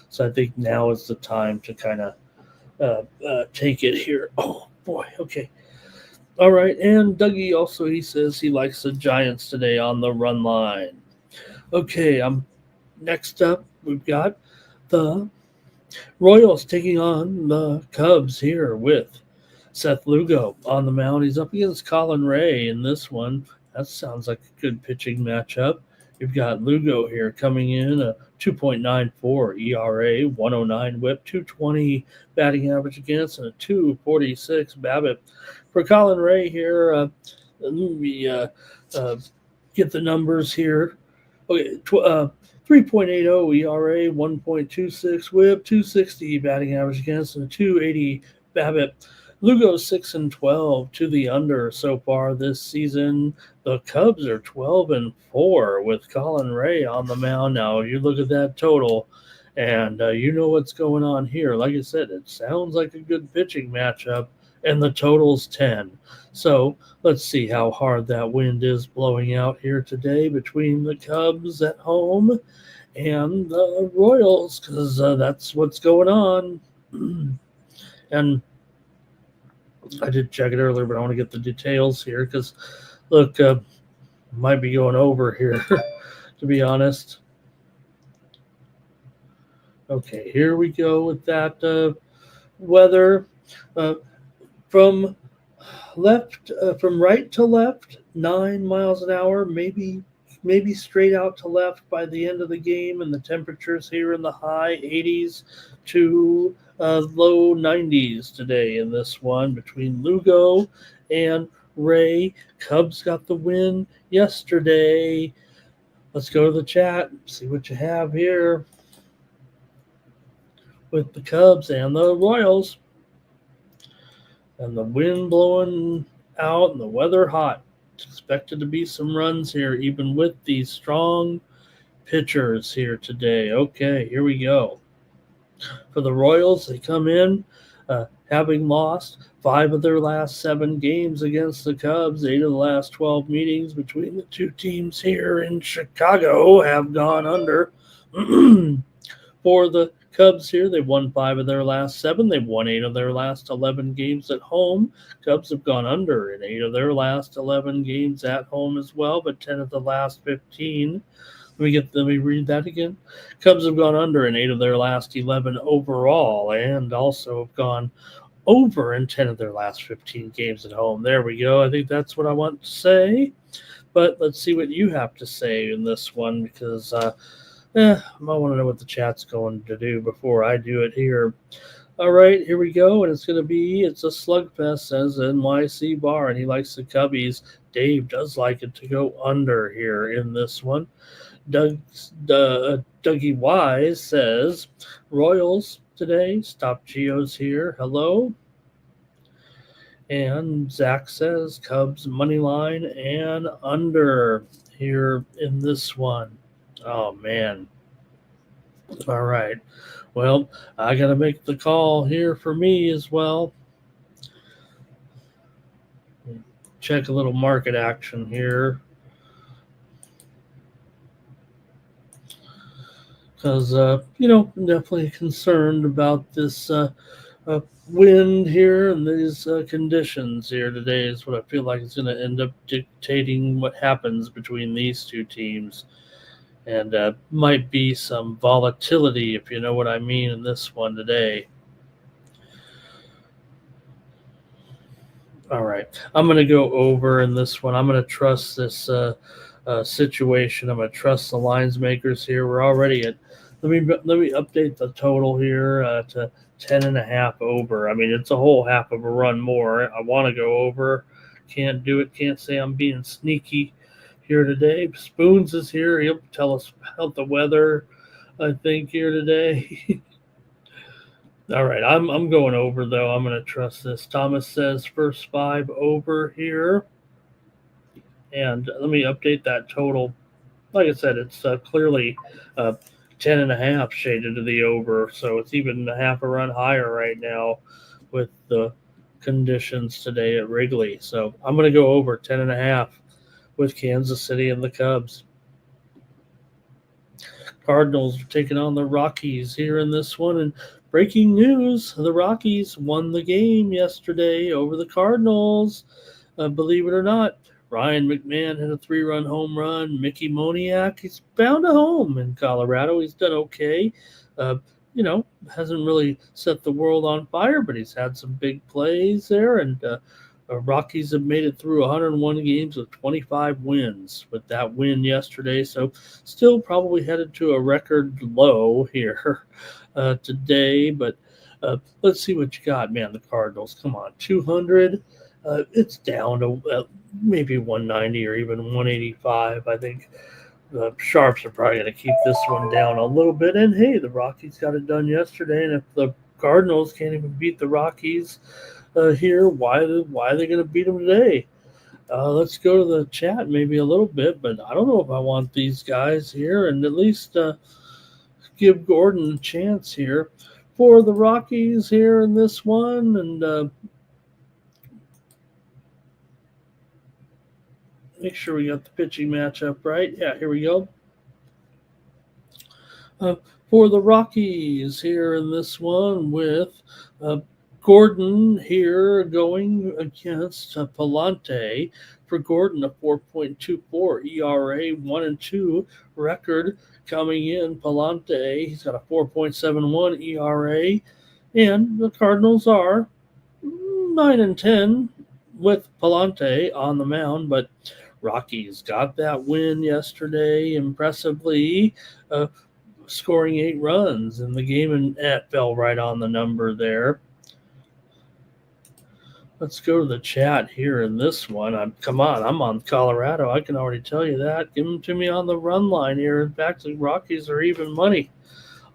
So I think now is the time to kind of take it here. Oh, boy. Okay. All right. And Dougie also, he says he likes the Giants today on the run line. Okay. Next up, we've got the Royals taking on the Cubs here with Seth Lugo on the mound. He's up against Colin Ray in this one. That sounds like a good pitching matchup. You've got Lugo here coming in, a 2.94 ERA, 109 whip, 220 batting average against, and a 246 BABIP. For Colin Ray here, let me get the numbers here. Okay, 3.80 ERA, 1.26 whip, 260 batting average against, and a 280 BABIP. Lugo 6-12 to the under so far this season. The Cubs are 12-4 with Colin Ray on the mound. Now you look at that total, and you know what's going on here. Like I said, it sounds like a good pitching matchup, and the total's 10. So let's see how hard that wind is blowing out here today between the Cubs at home and the Royals, because that's what's going on. And I did check it earlier, but I want to get the details here because, look, might be going over here, to be honest. Okay, here we go with that weather. From right to left, 9 miles an hour, maybe straight out to left by the end of the game, and the temperatures here in the high 80s to low 90s today in this one between Lugo and Ray. Cubs got the win yesterday. Let's go to the chat, see what you have here with the Cubs and the Royals. And the wind blowing out and the weather hot. Expected to be some runs here, even with these strong pitchers here today. Okay, here we go. For the Royals, they come in having lost 5 of their last 7 games against the Cubs. 8 of the last 12 meetings between the two teams here in Chicago have gone under. For the Cubs here, they've won 5 of their last 7. They've won 8 of their last 11 games at home. Cubs have gone under in 8 of their last 11 games at home as well, but 10 of the last 15. Let me read that again. Cubs have gone under in 8 of their last 11 overall, and also have gone over in 10 of their last 15 games at home. There we go. I think that's what I want to say. But let's see what you have to say in this one, because I want to know what the chat's going to do before I do it here. All right, here we go, and it's a slugfest, says NYC Bar, and he likes the Cubbies. Dave does like it to go under here in this one. Dougie Wise says, Royals today. Stop Geo's here. Hello. And Zach says, Cubs money line and under here in this one. Oh, man. All right. Well, I got to make the call here for me as well. Check a little market action here. Because, I'm definitely concerned about this wind here and these conditions here today is what I feel like is going to end up dictating what happens between these two teams. And might be some volatility, if you know what I mean, in this one today. All right. I'm going to go over in this one. I'm going to trust this situation. I'm going to trust the lines makers here. We're already at let me update the total here to 10.5 over. I mean, it's a whole half of a run more. I want to go over. Can't do it. Can't say I'm being sneaky here today. Spoons is here. He'll tell us about the weather, I think, here today. All right, I'm going over, though. I'm going to trust this. Thomas says first 5 over here. And let me update that total. Like I said, it's clearly 10.5 shaded to the over, so it's even a half a run higher right now with the conditions today at Wrigley. So I'm going to go over 10.5 with Kansas City and the Cubs. Cardinals are taking on the Rockies here in this one. And breaking news, the Rockies won the game yesterday over the Cardinals. Believe it or not, Ryan McMahon hit a 3-run home run. Mickey Moniak, he's found a home in Colorado. He's done okay. Hasn't really set the world on fire, but he's had some big plays there. And Rockies have made it through 101 games with 25 wins with that win yesterday. So still probably headed to a record low here today. But let's see what you got, man. The Cardinals, come on, 200. It's down to maybe 190 or even 185. I think the Sharps are probably going to keep this one down a little bit. And, hey, the Rockies got it done yesterday. And if the Cardinals can't even beat the Rockies here, why are they going to beat them today? Let's go to the chat maybe a little bit, but I don't know if I want these guys here, and at least give Gordon a chance here for the Rockies here in this one. And make sure we got the pitching matchup right. Yeah, here we go. For the Rockies here in this one with Gordon here going against Palante. For Gordon, a 4.24 ERA, 1-2 record coming in. Palante, he's got a 4.71 ERA. And the Cardinals are 9-10 with Palante on the mound, but Rockies got that win yesterday impressively, scoring 8 runs in the game, and that fell right on the number there. Let's go to the chat here in this one. I'm on Colorado. I can already tell you that. Give them to me on the run line here. In fact, the Rockies are even money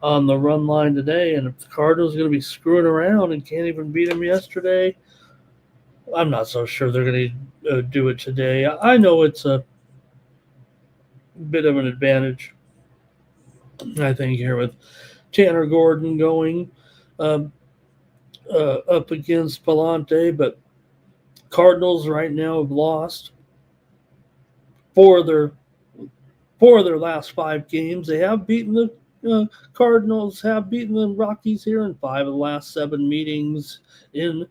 on the run line today, and if the Cardinals are going to be screwing around and can't even beat them yesterday, I'm not so sure they're going to do it today. I know it's a bit of an advantage I think here with Tanner Gordon going um, up against Palante, but Cardinals right now have lost four of their last 5 games. They have beaten the Cardinals, have beaten the Rockies here in 5 of the last 7 meetings in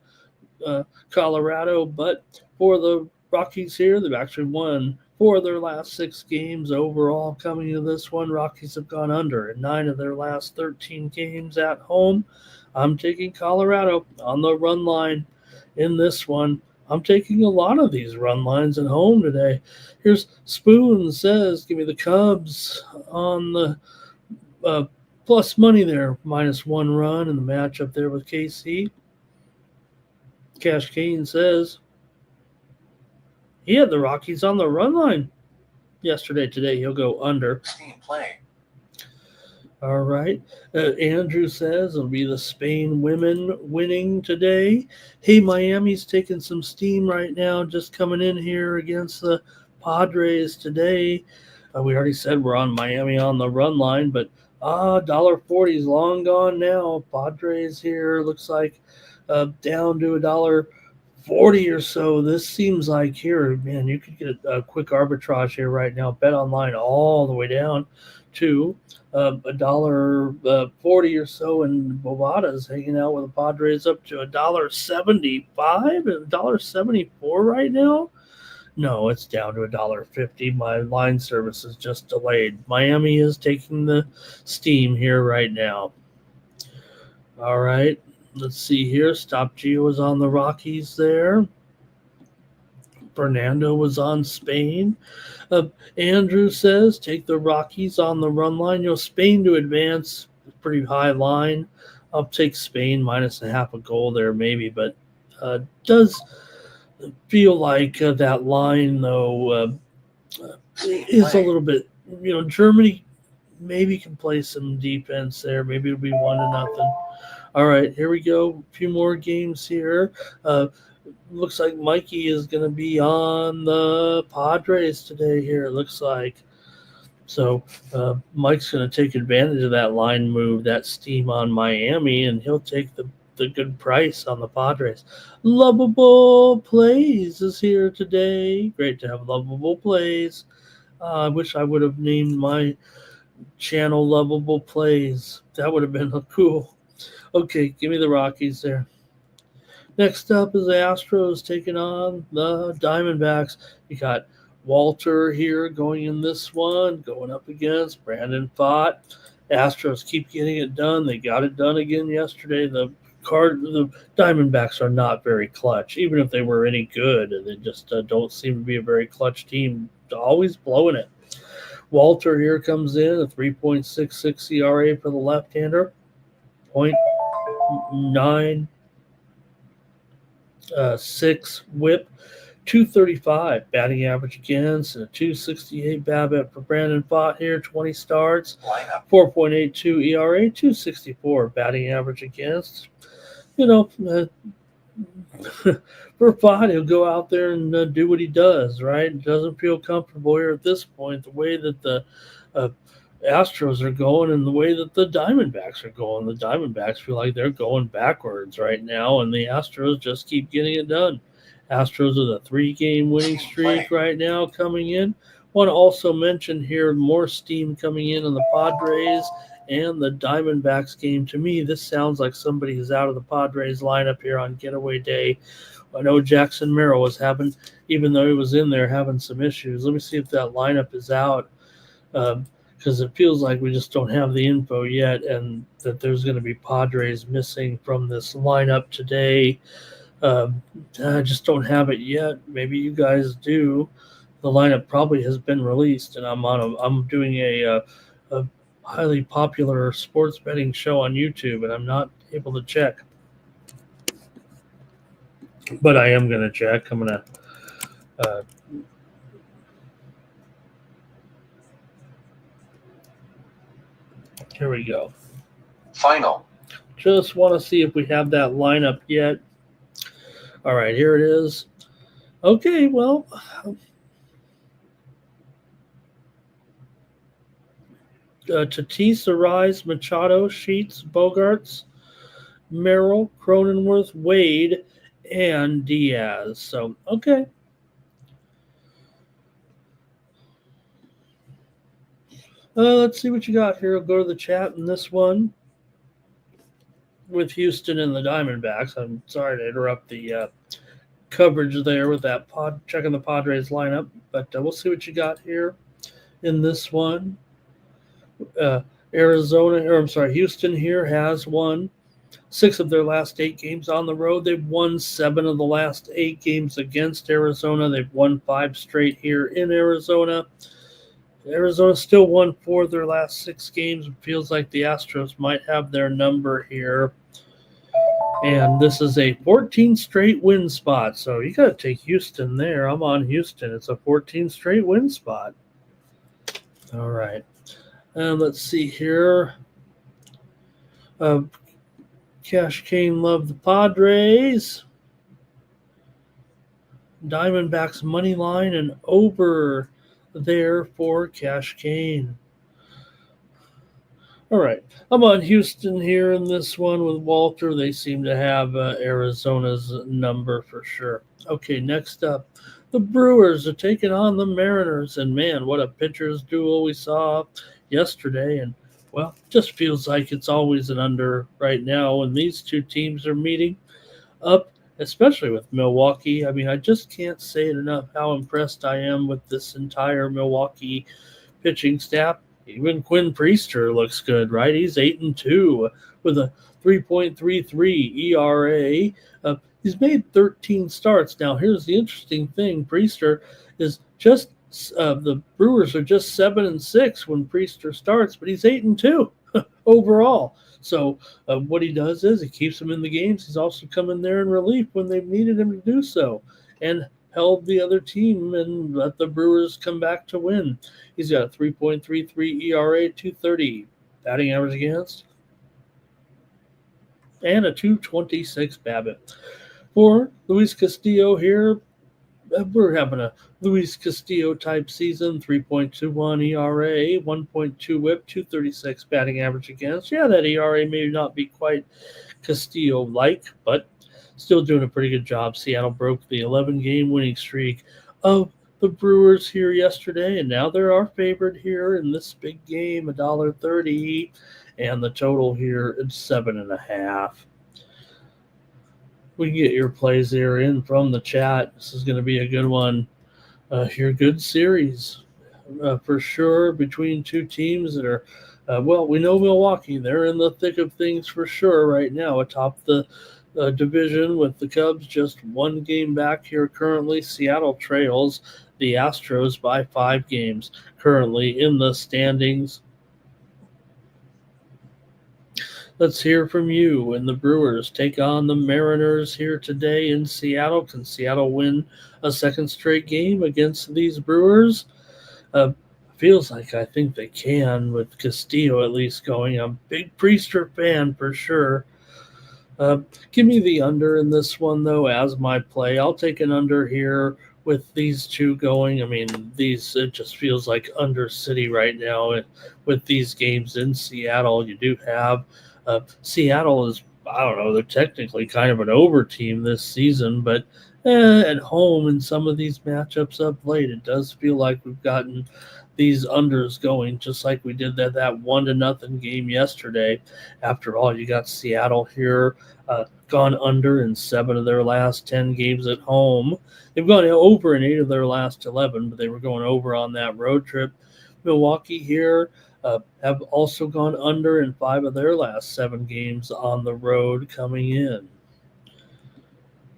Colorado, but for the Rockies here, they've actually won 4 of their last 6 games overall. Coming to this one, Rockies have gone under in 9 of their last 13 games at home. I'm taking Colorado on the run line in this one. I'm taking a lot of these run lines at home today. Here's Spoon says, give me the Cubs on the plus money there, -1 run in the matchup there with KC. Cash Kane says he had the Rockies on the run line yesterday. Today he'll go under. Steam play. All right. Andrew says it'll be the Spain women winning today. Hey, Miami's taking some steam right now, just coming in here against the Padres today. We already said we're on Miami on the run line, but $1.40 is long gone now. Padres here looks like down to $1.40 or so. This seems like here, man, you could get a quick arbitrage here right now. Bet online all the way down to $1.40 or so, and Bovada's hanging out with the Padres up to $1.75 and $1.74 right now. No, it's down to $1.50. My line service is just delayed. Miami is taking the steam here right now. All right, let's see here. Stop Gio was on the Rockies there. Fernando was on Spain. Andrew says take the Rockies on the run line. Spain to advance, pretty high line. I'll take Spain -0.5 a goal there maybe, but does feel like that line though is a little bit. Germany maybe can play some defense there. Maybe it'll be 1-0. All right, here we go. A few more games here. Looks like Mikey is going to be on the Padres today here, it looks like. So Mike's going to take advantage of that line move, that steam on Miami, and he'll take the good price on the Padres. Lovable Plays is here today. Great to have Lovable Plays. I wish I would have named my channel Lovable Plays. That would have been cool. Okay, give me the Rockies there. Next up is the Astros taking on the Diamondbacks. You got Walter here going in this one, going up against Brandon Pfaadt. Astros keep getting it done. They got it done again yesterday. The Diamondbacks are not very clutch, even if they were any good. They just don't seem to be a very clutch team. Always blowing it. Walter here comes in, a 3.66 ERA for the left-hander, 0.96 whip, 235 batting average against, and a 268 BABIP for Brandon Pfaadt here, 20 starts, 4.82 ERA, 264 batting average against. For Pfaadt, he'll go out there and do what he does, right? Doesn't feel comfortable here at this point, the way that the Astros are going and the way that the Diamondbacks are going. The Diamondbacks feel like they're going backwards right now, and the Astros just keep getting it done. Astros with a 3-game winning streak right now coming in. Want to also mention here more steam coming in on the Padres and the Diamondbacks game. To me, this sounds like somebody is out of the Padres lineup here on getaway day. I know Jackson Merrill was having, even though he was in there, having some issues. Let me see if that lineup is out, because it feels like we just don't have the info yet, and that there's going to be Padres missing from this lineup today. I just don't have it yet. Maybe you guys do. The lineup probably has been released, and I'm doing a highly popular sports betting show on YouTube, and I'm not able to check. But I am going to check. I'm going to here we go. Final. Just want to see if we have that lineup yet. All right, here it is. Okay, well, Tatis, Arise, Machado, Sheets, Bogarts, Merrill, Cronenworth, Wade, and Diaz. So, okay. Let's see what you got here. I'll go to the chat in this one with Houston and the Diamondbacks. I'm sorry to interrupt the coverage there with that checking the Padres lineup, but we'll see what you got here in this one. Houston here has won 6 of their last 8 games on the road. They've won 7 of the last 8 games against Arizona. They've won 5 straight here in Arizona. Arizona still won 4 of their last 6 games. It feels like the Astros might have their number here. And this is a 14 straight win spot. So you got to take Houston there. I'm on Houston. It's a 14 straight win spot. All right. And let's see here. Cash Kane loved the Padres. Diamondbacks money line and over there for Cash Kane. All right. I'm on Houston here in this one with Walter. They seem to have Arizona's number for sure. Okay, next up, the Brewers are taking on the Mariners. And, man, what a pitcher's duel we saw yesterday. And, well, just feels like it's always an under right now when these two teams are meeting up, especially with Milwaukee. I mean, I just can't say it enough how impressed I am with this entire Milwaukee pitching staff. Even Quinn Priester looks good, right? He's 8-2 with a 3.33 ERA. He's made 13 starts. Now, here's the interesting thing. Priester is just the Brewers are just 7-6 when Priester starts, but he's 8-2 overall. So what he does is he keeps them in the games. He's also come in there in relief when they've needed him to do so, and held the other team and let the Brewers come back to win. He's got a 3.33 ERA, 230 batting average against, and a 226 BABIP. For Luis Castillo here, we're having a Luis Castillo type season, 3.21 ERA, 1.2 whip, 236 batting average against. Yeah, that ERA may not be quite Castillo-like, but still doing a pretty good job. Seattle broke the 11-game winning streak of the Brewers here yesterday, and now they're our favorite here in this big game, $1.30, and the total here is 7.5. We can get your plays there in from the chat. This is going to be a good one. Here, good series for sure between two teams that are, we know Milwaukee. They're in the thick of things for sure right now atop the division with the Cubs just 1 game back here currently. Seattle trails the Astros by 5 games currently in the standings. Let's hear from you. And the Brewers take on the Mariners here today in Seattle. Can Seattle win a second straight game against these Brewers? Feels like I think they can with Castillo at least going. I'm a big Priester fan for sure. Give me the under in this one, though, as my play. I'll take an under here with these two going. I mean, it just feels like under city right now with these games in Seattle. You do have Seattle is, I don't know, they're technically kind of an over team this season, but at home in some of these matchups up late, it does feel like we've gotten these unders going, just like we did that 1-0 game yesterday. After all, you got Seattle here gone under in 7 of their last 10 games at home. They've gone over in 8 of their last 11, but they were going over on that road trip. Milwaukee here have also gone under in 5 of their last 7 games on the road coming in.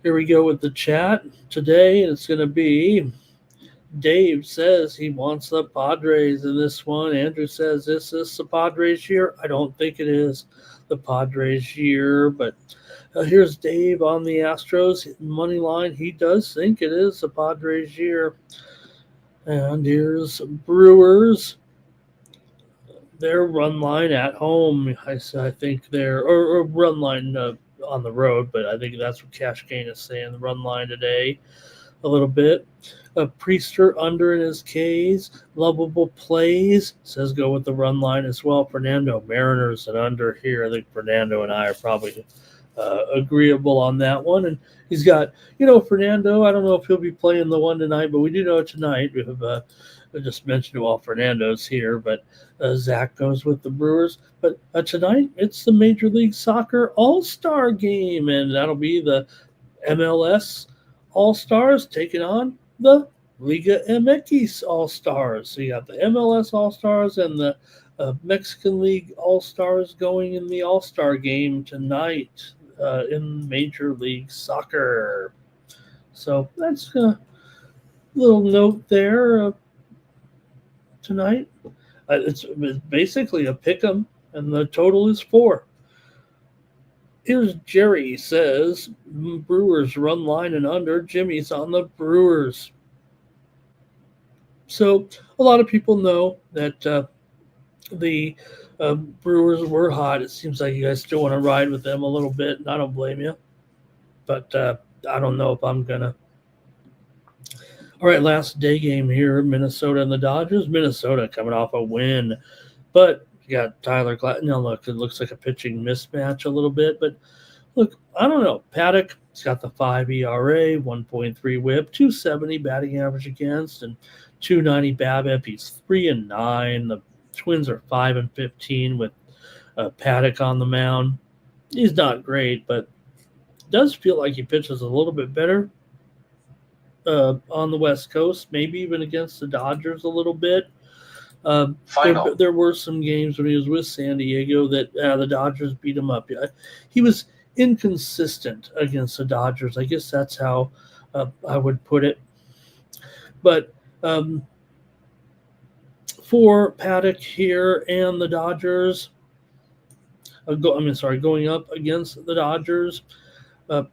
Here we go with the chat today. It's going to be Dave says he wants the Padres in this one. Andrew says, is this the Padres year? I don't think it is the Padres year, but here's Dave on the Astros money line. He does think it is the Padres year. And here's Brewers. Their run line at home, I think they're, or run line on the road, but I think that's what Cash Kane is saying, the run line today. a little bit. Priester under in his Ks. Lovable plays says go with the run line as well. Fernando Mariners and under here. I think Fernando and I are probably agreeable on that one. And he's got, Fernando. I don't know if he'll be playing the one tonight, but we do know tonight. We have I just mentioned all Fernando's here, but Zach goes with the Brewers. But tonight it's the Major League Soccer All-Star game, and that'll be the MLS All-Stars taking on the Liga MX All-Stars. So you got the MLS All-Stars and the Mexican League All-Stars going in the All-Star game tonight in Major League Soccer. So that's a little note there tonight. It's basically a pick 'em, and the total is 4. Here's Jerry says Brewers run line and under. Jimmy's on the Brewers. So a lot of people know that the Brewers were hot. It seems like you guys still want to ride with them a little bit, and I don't blame you. But I don't know if I'm going to. All right, last day game here, Minnesota and the Dodgers. Minnesota coming off a win, but you got Tyler Glass. Now, look, it looks like a pitching mismatch a little bit, but look, I don't know. Paddock, he's got the 5 ERA, 1.3 whip, 270 batting average against, and 290 BABIP. He's 3-9. The Twins are 5-15 with Paddock on the mound. He's not great, but does feel like he pitches a little bit better on the West Coast, maybe even against the Dodgers a little bit. There were some games when he was with San Diego that the Dodgers beat him up. He was inconsistent against the Dodgers. I guess that's how I would put it. But for Paddock here and the Dodgers, going up against the Dodgers,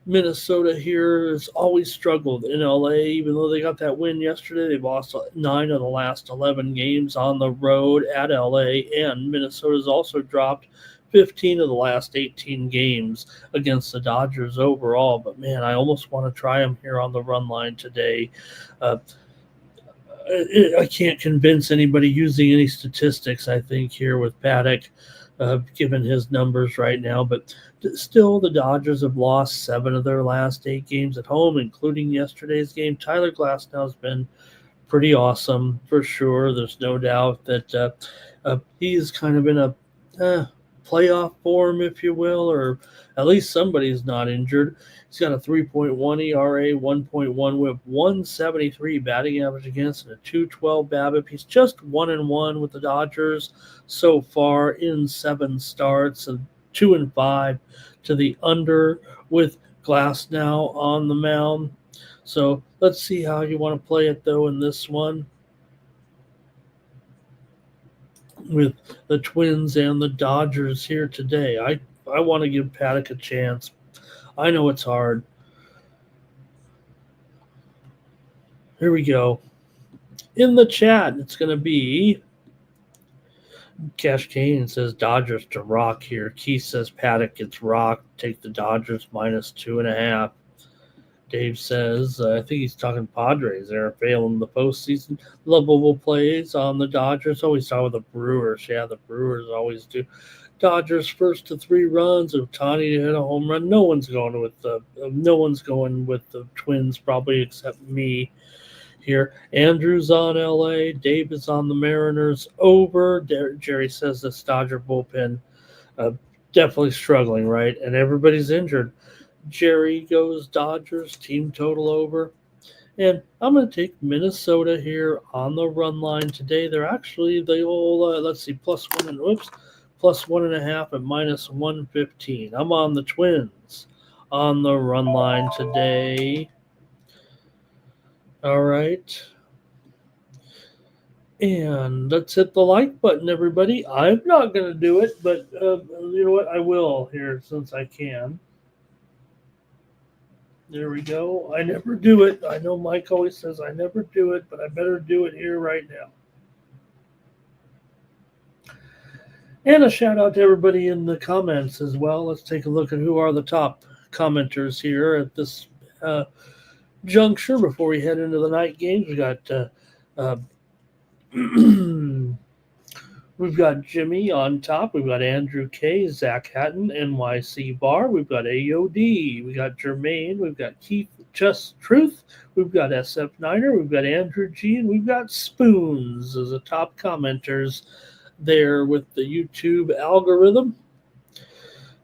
Minnesota here has always struggled in LA. Even though they got that win yesterday, they've lost 9 of the last 11 games on the road at LA, and Minnesota's also dropped 15 of the last 18 games against the Dodgers overall. But man, I almost want to try them here on the run line today. I can't convince anybody using any statistics, I think, here with Paddock, given his numbers right now. But still, the Dodgers have lost 7 of their last 8 games at home, including yesterday's game. Tyler Glasnow has been pretty awesome for sure. There's no doubt that he's kind of in a playoff form, if you will, or at least somebody's not injured. He's got a 3.1 ERA, 1.1 whip, 173 batting average against, and a 212 BABIP. He's just 1-1 with the Dodgers so far in 7 starts, and 2-5 to the under with Glasnow on the mound. So let's see how you want to play it, though, in this one with the Twins and the Dodgers here today. I want to give Paddock a chance. I know it's hard. Here we go. In the chat, it's going to be Cash Kane says Dodgers to rock here. Keith says Paddock gets rocked. Take the Dodgers -2.5. Dave says, I think he's talking Padres. They're failing the postseason. Lovable plays on the Dodgers. Always saw with the Brewers. Yeah, the Brewers always do. Dodgers first to 3 runs. Ohtani to hit a home run. No one's going with the Twins probably except me here. Andrew's on LA. Dave is on the Mariners over. Jerry says this Dodger bullpen definitely struggling, right? And everybody's injured. Jerry goes Dodgers, team total over. And I'm going to take Minnesota here on the run line today. They're actually, +1.5 at -115. I'm on the Twins on the run line today. All right. And let's hit the like button, everybody. I'm not going to do it, but you know what? I will here since I can. There we go. I never do it. I know Mike always says I never do it, but I better do it here right now. And a shout out to everybody in the comments as well. Let's take a look at who are the top commenters here at this juncture before we head into the night games. We got uh, we've got Jimmy on top. We've got Andrew K, Zach Hatton, NYC Bar. We've got AOD. We got Jermaine. We've got Keith Just Truth. We've got SF Niner. We've got Andrew G, and we've got Spoons as the top commenters there with the YouTube algorithm.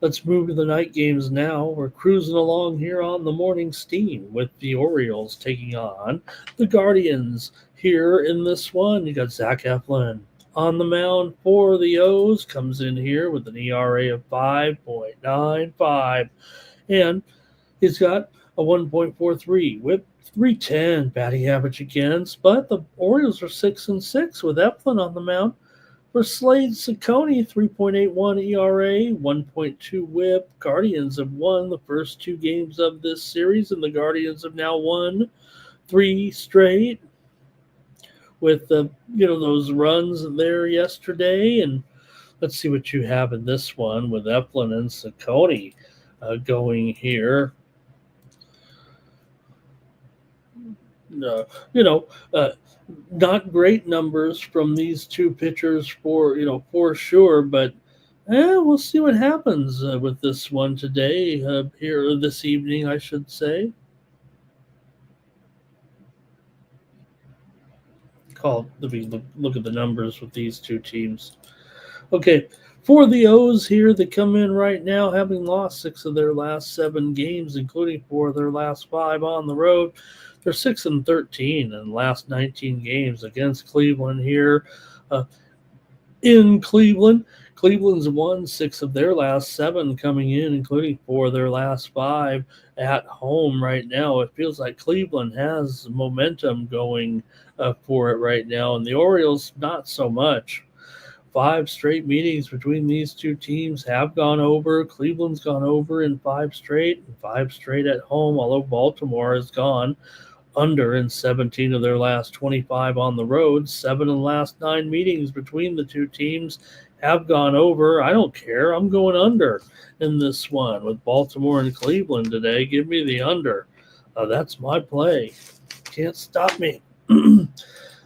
Let's move to the night games now. We're cruising along here on the morning steam with the Orioles taking on the Guardians here in this one. You got Zach Eflin on the mound for the O's, comes in here with an ERA of 5.95, and he's got a 1.43 whip, 310 batting average against, but the Orioles are 6-6 with Eflin on the mound. For Slade Ciccone, 3.81 ERA, 1.2 whip. Guardians have won the first 2 games of this series, and the Guardians have now won 3 straight with those runs there yesterday. And let's see what you have in this one with Eflin and Ciccone going here. Not great numbers from these two pitchers for sure, but we'll see what happens with this one today, here this evening, I should say. Look at the numbers with these two teams. Okay, for the O's here, they come in right now having lost 6 of their last 7 games, including 4 of their last 5 on the road. They're 6-13 in the last 19 games against Cleveland here. In Cleveland, Cleveland's won 6 of their last 7 coming in, including 4 of their last 5 at home right now. It feels like Cleveland has momentum going for it right now, and the Orioles not so much. 5 straight meetings between these two teams have gone over. Cleveland's gone over in 5 straight, and 5 straight at home, although Baltimore has gone under in 17 of their last 25 on the road. 7 of the last 9 meetings between the two teams have gone over. I don't care. I'm going under in this one with Baltimore and Cleveland today. Give me the under. That's my play. Can't stop me. The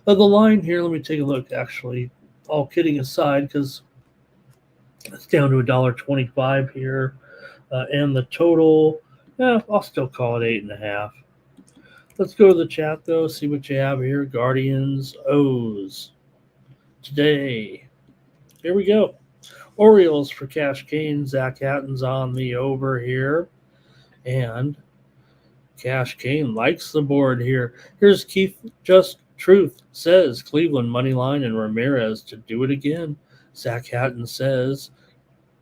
line here, let me take a look, actually. All kidding aside, because it's down to $1.25 here. And the total, I'll still call it 8.5. Let's go to the chat, though, see what you have here. Guardians, O's. Today, here we go. Orioles for Cash Kane. Zach Hatton's on the over here. And Cash Kane likes the board here. Here's Keith Just Truth says Cleveland money line and Ramirez to do it again. Zach Hatton says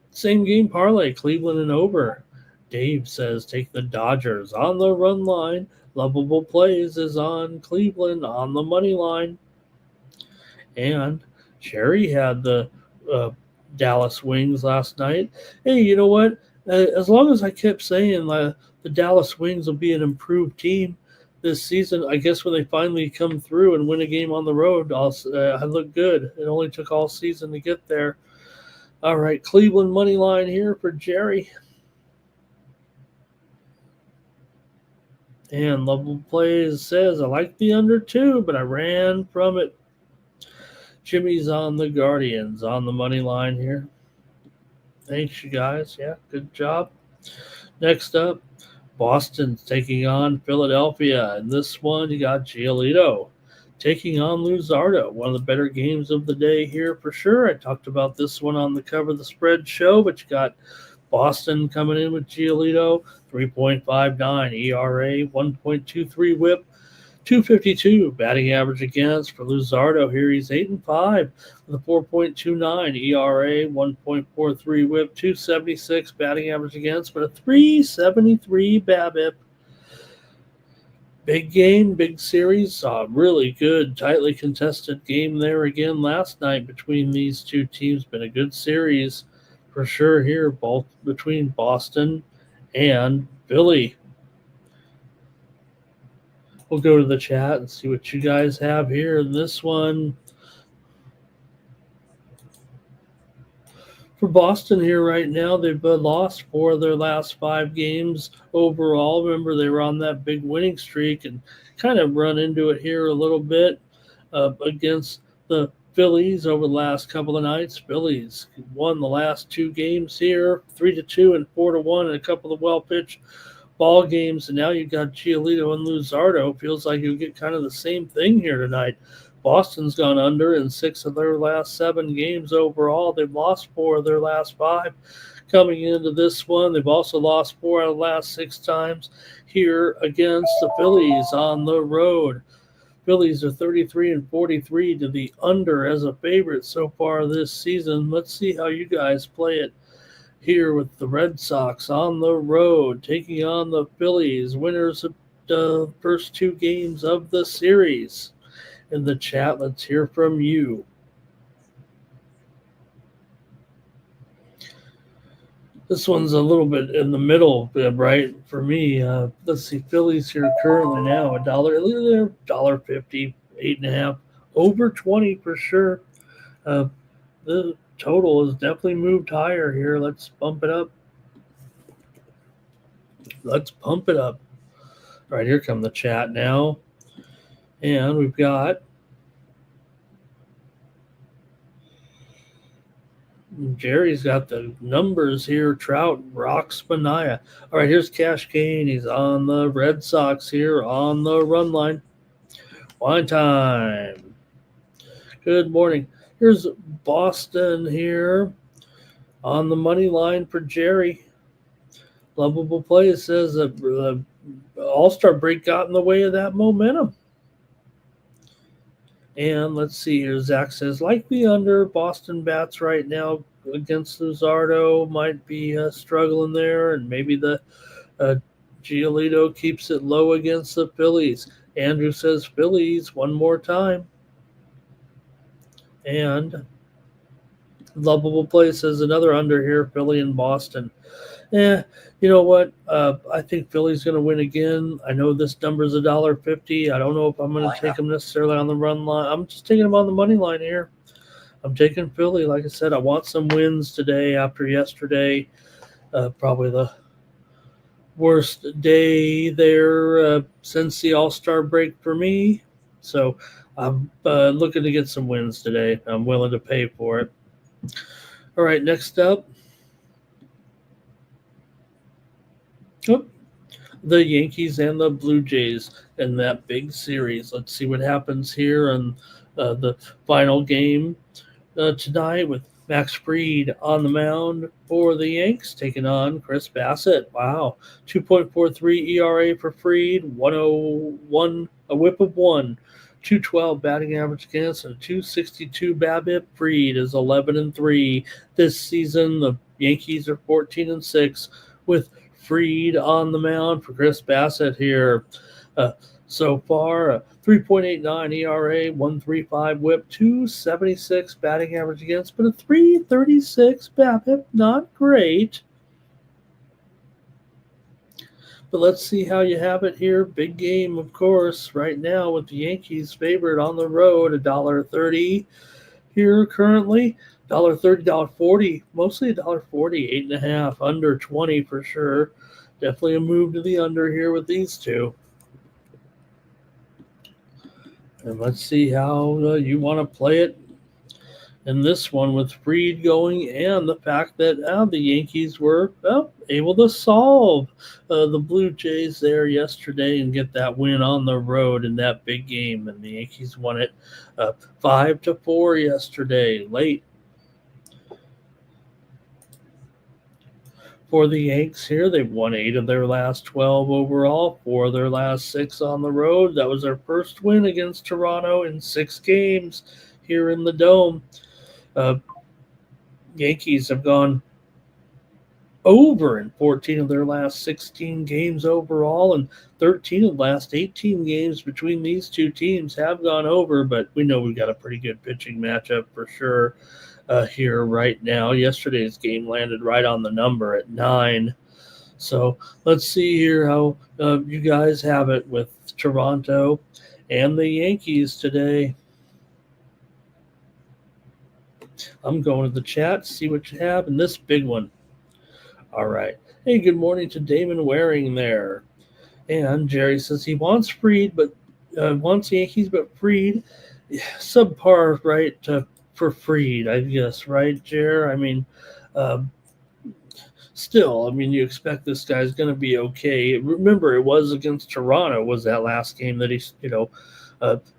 same game parlay, Cleveland and over. Dave says take the Dodgers on the run line. Lovable Plays is on Cleveland on the money line. And Sherry had the Dallas Wings last night. Hey, you know what? As long as I kept saying the Dallas Wings will be an improved team this season, I guess when they finally come through and win a game on the road, I look good. It only took all season to get there. All right, Cleveland money line here for Jerry. And Lovable Plays says, I like the under 2, but I ran from it. Jimmy's on the Guardians on the money line here. Thanks, you guys. Yeah, good job. Next up, Boston's taking on Philadelphia. In this one, you got Giolito taking on Luzardo. One of the better games of the day here for sure. I talked about this one on the Cover the Spread show, but you got Boston coming in with Giolito, 3.59 ERA, 1.23 whip, 252 batting average against. For Luzardo here, he's 8-5 with a 4.29 ERA, 1.43 whip, 276 batting average against, but a 373 BABIP. Big game, big series. Really good, tightly contested game there again last night between these two teams. Been a good series for sure here, both between Boston and Philly. We'll go to the chat and see what you guys have here in this one. For Boston here right now, they've lost 4 of their last 5 games overall. Remember, they were on that big winning streak and kind of run into it here a little bit against the Phillies over the last couple of nights. Phillies won the last 2 games here, 3-2 and 4-1 in a couple of well-pitched ball games, and now you've got Giolito and Luzardo. Feels like you'll get kind of the same thing here tonight. Boston's gone under in 6 of their last 7 games overall. They've lost 4 of their last 5 coming into this one. They've also lost 4 out of the last 6 times here against the Phillies on the road. Phillies are 33 and 43 to the under as a favorite so far this season. Let's see how you guys play it here with the Red Sox on the road, taking on the Phillies, winners of the first 2 games of the series. In the chat, let's hear from you. This one's a little bit in the middle, right, for me. Let's see, Phillies here currently now $1.50, 8.5, over 20 for sure. The total has definitely moved higher here. Let's bump it up. Let's pump it up. All right, here come the chat now. And we've got Jerry's got the numbers here. Trout rocks Mania. All right, here's Cash Kane. He's on the Red Sox here on the run line. Wine time. Good morning. Here's Boston here on the money line for Jerry. Lovable Play says that the All-Star break got in the way of that momentum. And let's see here. Zach says, like the under, Boston bats right now against Luzardo might be struggling there, and maybe the Giolito keeps it low against the Phillies. Andrew says Phillies one more time. And Lovable Play says another under here, Philly and Boston. You know what? I think Philly's going to win again. I know this number is $1.50. I don't know if I'm going to take them necessarily on the run line. I'm just taking them on the money line here. I'm taking Philly. Like I said, I want some wins today after yesterday. Probably the worst day there since the All-Star break for me. So I'm looking to get some wins today. I'm willing to pay for it. All right, next up. The Yankees and the Blue Jays in that big series. Let's see what happens here in the final game tonight with Max Fried on the mound for the Yanks, taking on Chris Bassett. Wow, 2.43 ERA for Fried, 101, a whip of 1, 212 batting average against, and a 262 BABIP. Fried is 11-3 this season. The Yankees are 14-6 with Fried on the mound for Chris Bassett here. So far, a 3.89 ERA, 135 whip, 276 batting average against, but a 336 BABIP. Not great. But let's see how you have it here. Big game, of course, right now with the Yankees favored on the road, $1.30 here currently. $1.30, $1.40, mostly $1.40, 8.5, under 20 for sure. Definitely a move to the under here with these two. And let's see how you want to play it in this one with Fried going, and the fact that the Yankees were able to solve the Blue Jays there yesterday and get that win on the road in that big game. And the Yankees won it 5-4 yesterday, late. For the Yanks here, they've won 8 of their last 12 overall, 4 of their last 6 on the road. That was their first win against Toronto in 6 games here in the Dome. Yankees have gone over in 14 of their last 16 games overall, and 13 of the last 18 games between these two teams have gone over, but we know we've got a pretty good pitching matchup for sure here right now. Yesterday's game landed right on the number at 9. So let's see here how you guys have it with Toronto and the Yankees today. I'm going to the chat, see what you have in this big one. All right. Hey, good morning to Damon Waring there. And Jerry says he wants Fried, but wants Yankees, but Fried, subpar, right, for Fried, I guess, right, Jer? I mean, uh, still, I mean, you expect this guy's going to be okay. Remember, it was against Toronto, was that last game that he,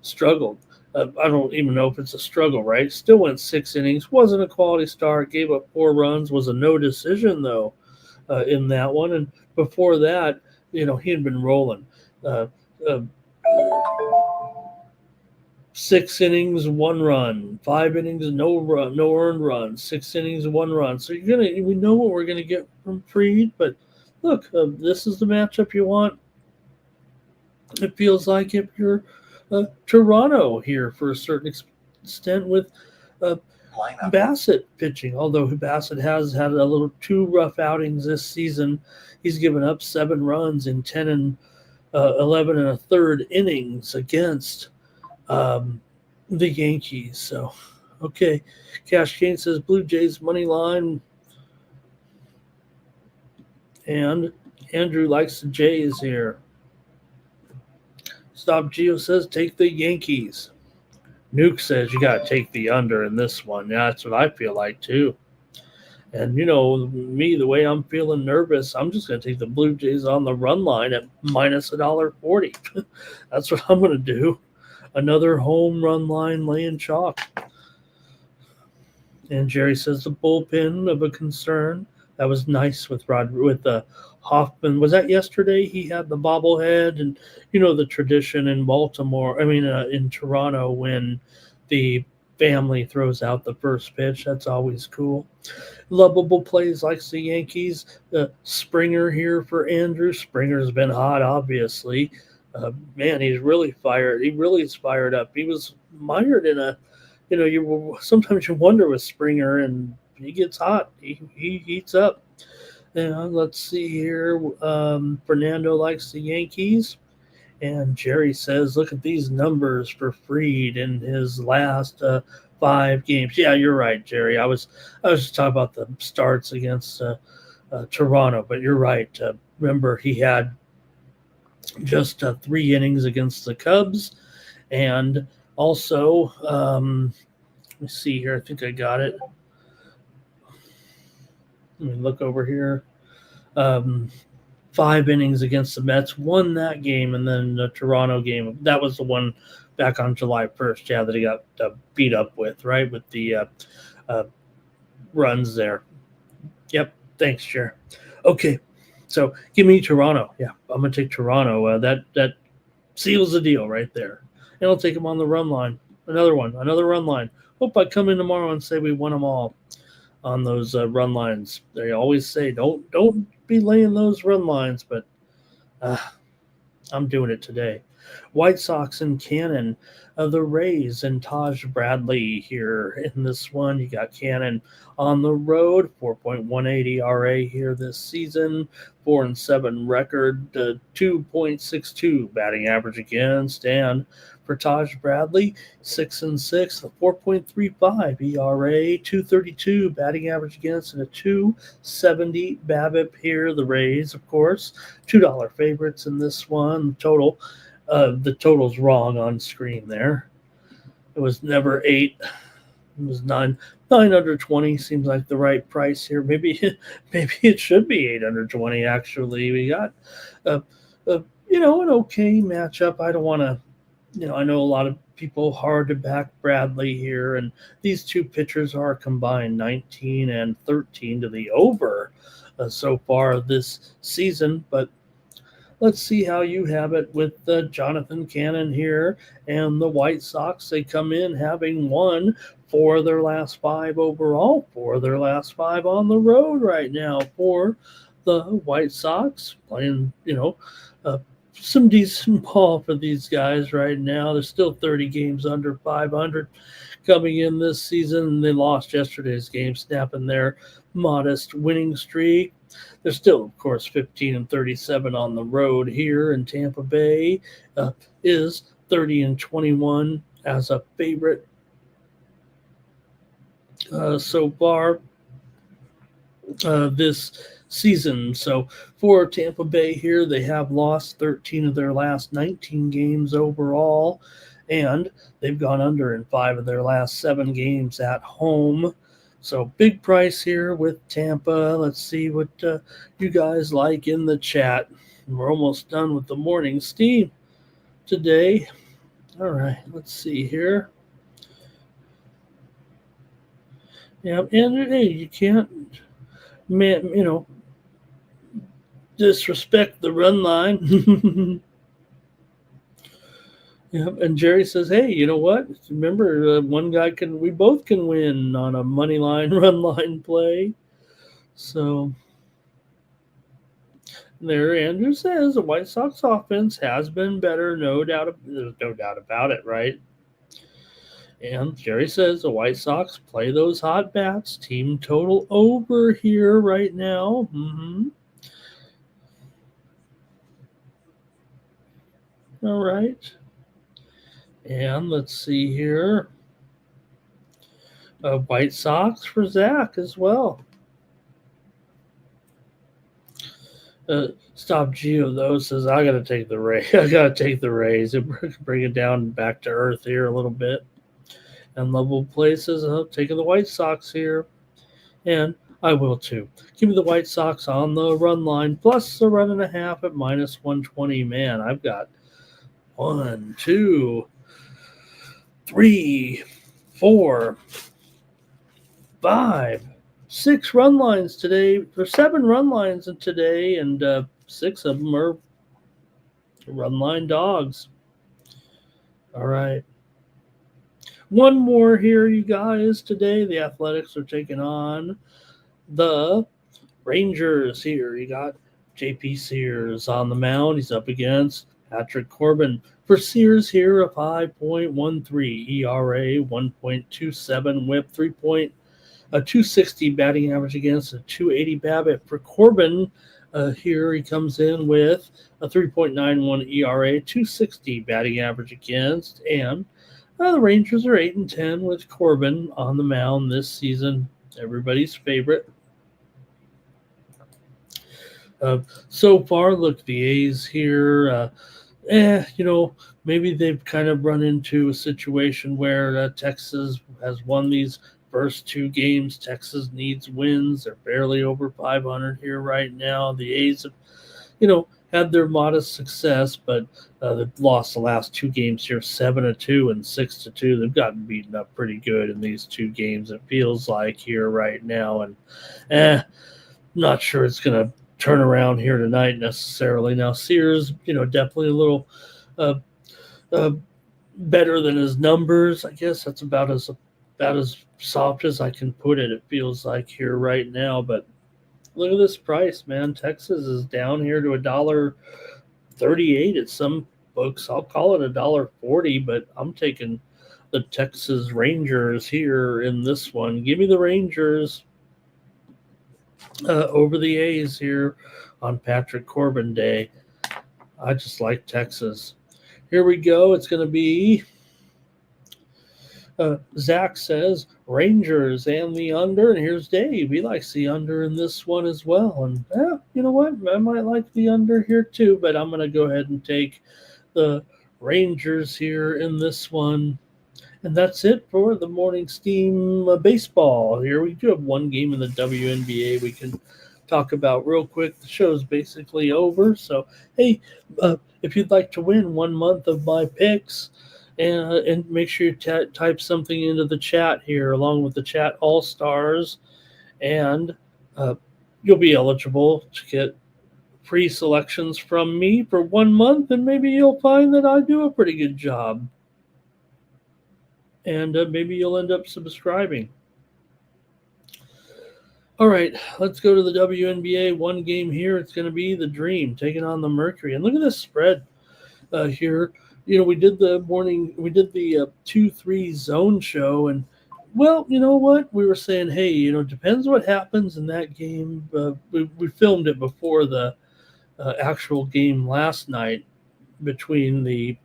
struggled. I don't even know if it's a struggle, right? Still went 6 innings, wasn't a quality start, gave up 4 runs, was a no decision, though, in that one. And before that, he had been rolling. Uh, uh, 6 innings, 1 run. 5 innings, no run, no earned run. 6 innings, 1 run. So we know what we're gonna get from Fried. But look, this is the matchup you want. It feels like if you're Toronto here for a certain extent with Bassett pitching. Although Bassett has had a little 2 rough outings this season, he's given up 7 runs in 10 and 11 and a third innings against the Yankees. So, okay. Cash Kane says Blue Jays money line. And Andrew likes the Jays here. Stop Geo says take the Yankees. Nuke says you got to take the under in this one. Yeah, that's what I feel like too. And me, the way I'm feeling nervous, I'm just going to take the Blue Jays on the run line at minus $1.40. That's what I'm going to do. Another home run line laying chalk. And Jerry says the bullpen of a concern. That was nice with Hoffman. Was that yesterday? He had the bobblehead, and the tradition in Baltimore. In Toronto, when the family throws out the first pitch, that's always cool. Lovable plays like the Yankees. Springer here for Andrew. Springer's been hot, obviously. Man, he's really fired. He really is fired up. He was mired in a, sometimes you wonder with Springer, and he gets hot. He heats up. And let's see here. Fernando likes the Yankees. And Jerry says, look at these numbers for Fried in his last 5 games. Yeah, you're right, Jerry. I was just talking about the starts against Toronto, but you're right. Remember, he had just 3 innings against the Cubs. And also, let me see here. I think I got it. Let me look over here. 5 innings against the Mets, won that game, and then the Toronto game. That was the one back on July 1st, that he got beat up with, right, with the runs there. Yep, thanks, Chair. Okay, so give me Toronto. Yeah, I'm going to take Toronto. That seals the deal right there. And I'll take them on the run line. Another run line. Hope I come in tomorrow and say we won them all on those run lines. They always say don't be laying those run lines, but I'm doing it today. White Sox and Cannon, the Rays and Taj Bradley here in this one. You got Cannon on the road, 4.18 ERA here this season, 4-7 record, 2.62 batting average against, and for Taj Bradley, 6-6, a 4.35 ERA, 2.32 batting average against, and a 2.70 BABIP here. The Rays, of course, $2 favorites in this one. Total. The total's wrong on screen there. It was never 8. It was 9. 920 seems like the right price here. Maybe it should be 820. Actually, we got an okay matchup. I don't want to. I know a lot of people hard to back Bradley here, and these 2 pitchers are combined 19 and 13 to the over so far this season, but let's see how you have it with Jonathan Cannon here and the White Sox. They come in having won 4 of their last 5 overall, 4 of their last 5 on the road right now for the White Sox, playing, some decent ball for these guys right now. They're still 30 games under 500 coming in this season. They lost yesterday's game, snapping their modest winning streak. They're still, of course, 15-37 on the road here in Tampa Bay. Is 30-21 as a favorite. so far this season. So for Tampa Bay here, they have lost 13 of their last 19 games overall, and they've gone under in 5 of their last 7 games at home. So big price here with Tampa. Let's see what you guys like in the chat. We're almost done with the morning steam today. All right, let's see here. Yeah, and hey, you can't, disrespect the run line. Yeah, and Jerry says, "Hey, you know what? Remember, we both can win on a money line, run line play." So there, Andrew says the White Sox offense has been better, there's no doubt about it, right? And Jerry says the White Sox play those hot bats. Team total over here right now. All right. And let's see here. White Sox for Zach as well. Stop Geo though says I gotta take the Rays. I gotta take the Rays and bring it down back to earth here a little bit. And Level Places, taking the White Sox here, and I will too. Give me the White Sox on the run line plus a run and a half at minus 120. Man, I've got 1, 2, 3, 4, 5, 6 run lines today. There's 7 run lines in today, and 6 of them are run line dogs. All right. One more here, you guys, today. The Athletics are taking on the Rangers here. You got J.P. Sears on the mound. He's up against Patrick Corbin. For Sears here, a 5.13 ERA, 1.27 whip, 260 batting average against a 280 BABIP. For Corbin, here he comes in with a 3.91 ERA, 260 batting average against, and the Rangers are 8-10 with Corbin on the mound this season. Everybody's favorite. So far, look, the A's here, maybe they've kind of run into a situation where Texas has won these first 2 games. Texas needs wins. They're barely over 500 here right now. The A's have, had their modest success, but they've lost the last 2 games here, 7-2 and 6-2. They've gotten beaten up pretty good in these 2 games, it feels like here right now. And not sure it's going to turn around here tonight necessarily. Now, Sears, definitely a little better than his numbers. I guess that's about as soft as I can put it. It feels like here right now, but look at this price, man. Texas is down here to $1.38 at some books. I'll call it $1.40, but I'm taking the Texas Rangers here in this one. Give me the Rangers over the A's here on Patrick Corbin Day. I just like Texas. Here we go. It's going to be Zach says Rangers and the under, and here's Dave. He likes the under in this one as well. And you know what? I might like the under here too, but I'm going to go ahead and take the Rangers here in this one. And that's it for the morning steam baseball. Here we do have one game in the WNBA we can talk about real quick. The show's basically over. So, hey, if you'd like to win 1 month of my picks, and make sure you type something into the chat here along with the chat all-stars, and you'll be eligible to get free selections from me for 1 month, and maybe you'll find that I do a pretty good job. And maybe you'll end up subscribing. All right, let's go to the WNBA. One game here. It's going to be the Dream taking on the Mercury. And look at this spread here. We did the 2-3 zone show, and well, you know what? We were saying, hey, depends what happens in that game. We filmed it before the actual game last night between the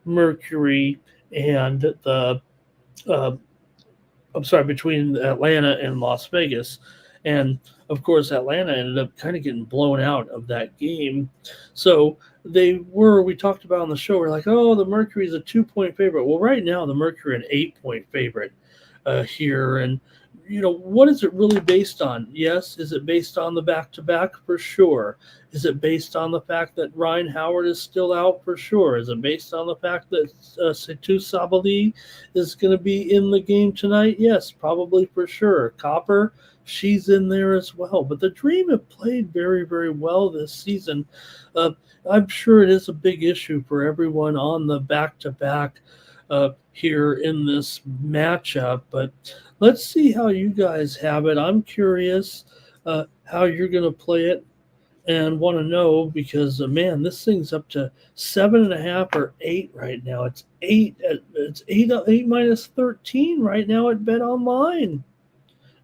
Mercury and the between Atlanta and Las Vegas. And of course, Atlanta ended up kind of getting blown out of that game. So we talked about on the show, we're like, oh, the Mercury's a 2-point favorite. Well, right now, the Mercury an 8-point favorite here. And, what is it really based on? Yes, is it based on the back-to-back? For sure. Is it based on the fact that Ryan Howard is still out? For sure. Is it based on the fact that Setu Sabali is going to be in the game tonight? Yes, probably for sure. Copper, she's in there as well. But the Dream have played very, very well this season. I'm sure it is a big issue for everyone on the back-to-back here in this matchup. But let's see how you guys have it. I'm curious how you're going to play it and want to know because, man, this thing's up to 7.5 or 8 right now. It's 8. It's 8 minus 13 right now at Bet Online.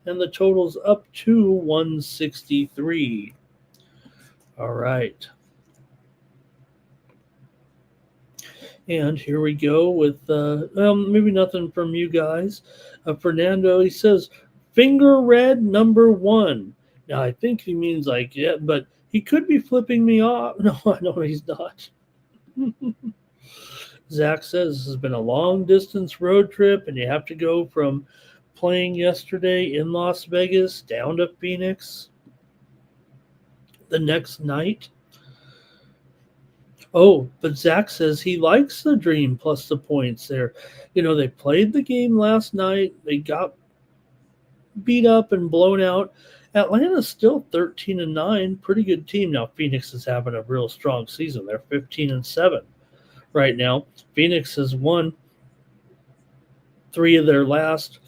And the total's up to 163. All right. And here we go with, maybe nothing from you guys. Fernando, he says, finger red number 1. Now, I think he means like, yeah, but he could be flipping me off. No, he's not. Zach says this has been a long-distance road trip, and you have to go from playing yesterday in Las Vegas down to Phoenix the next night. Oh, but Zach says he likes the Dream plus the points there. They played the game last night. They got beat up and blown out. Atlanta's still 13-9, pretty good team. Now, Phoenix is having a real strong season. They're 15-7 right now. Phoenix has won 3 of their last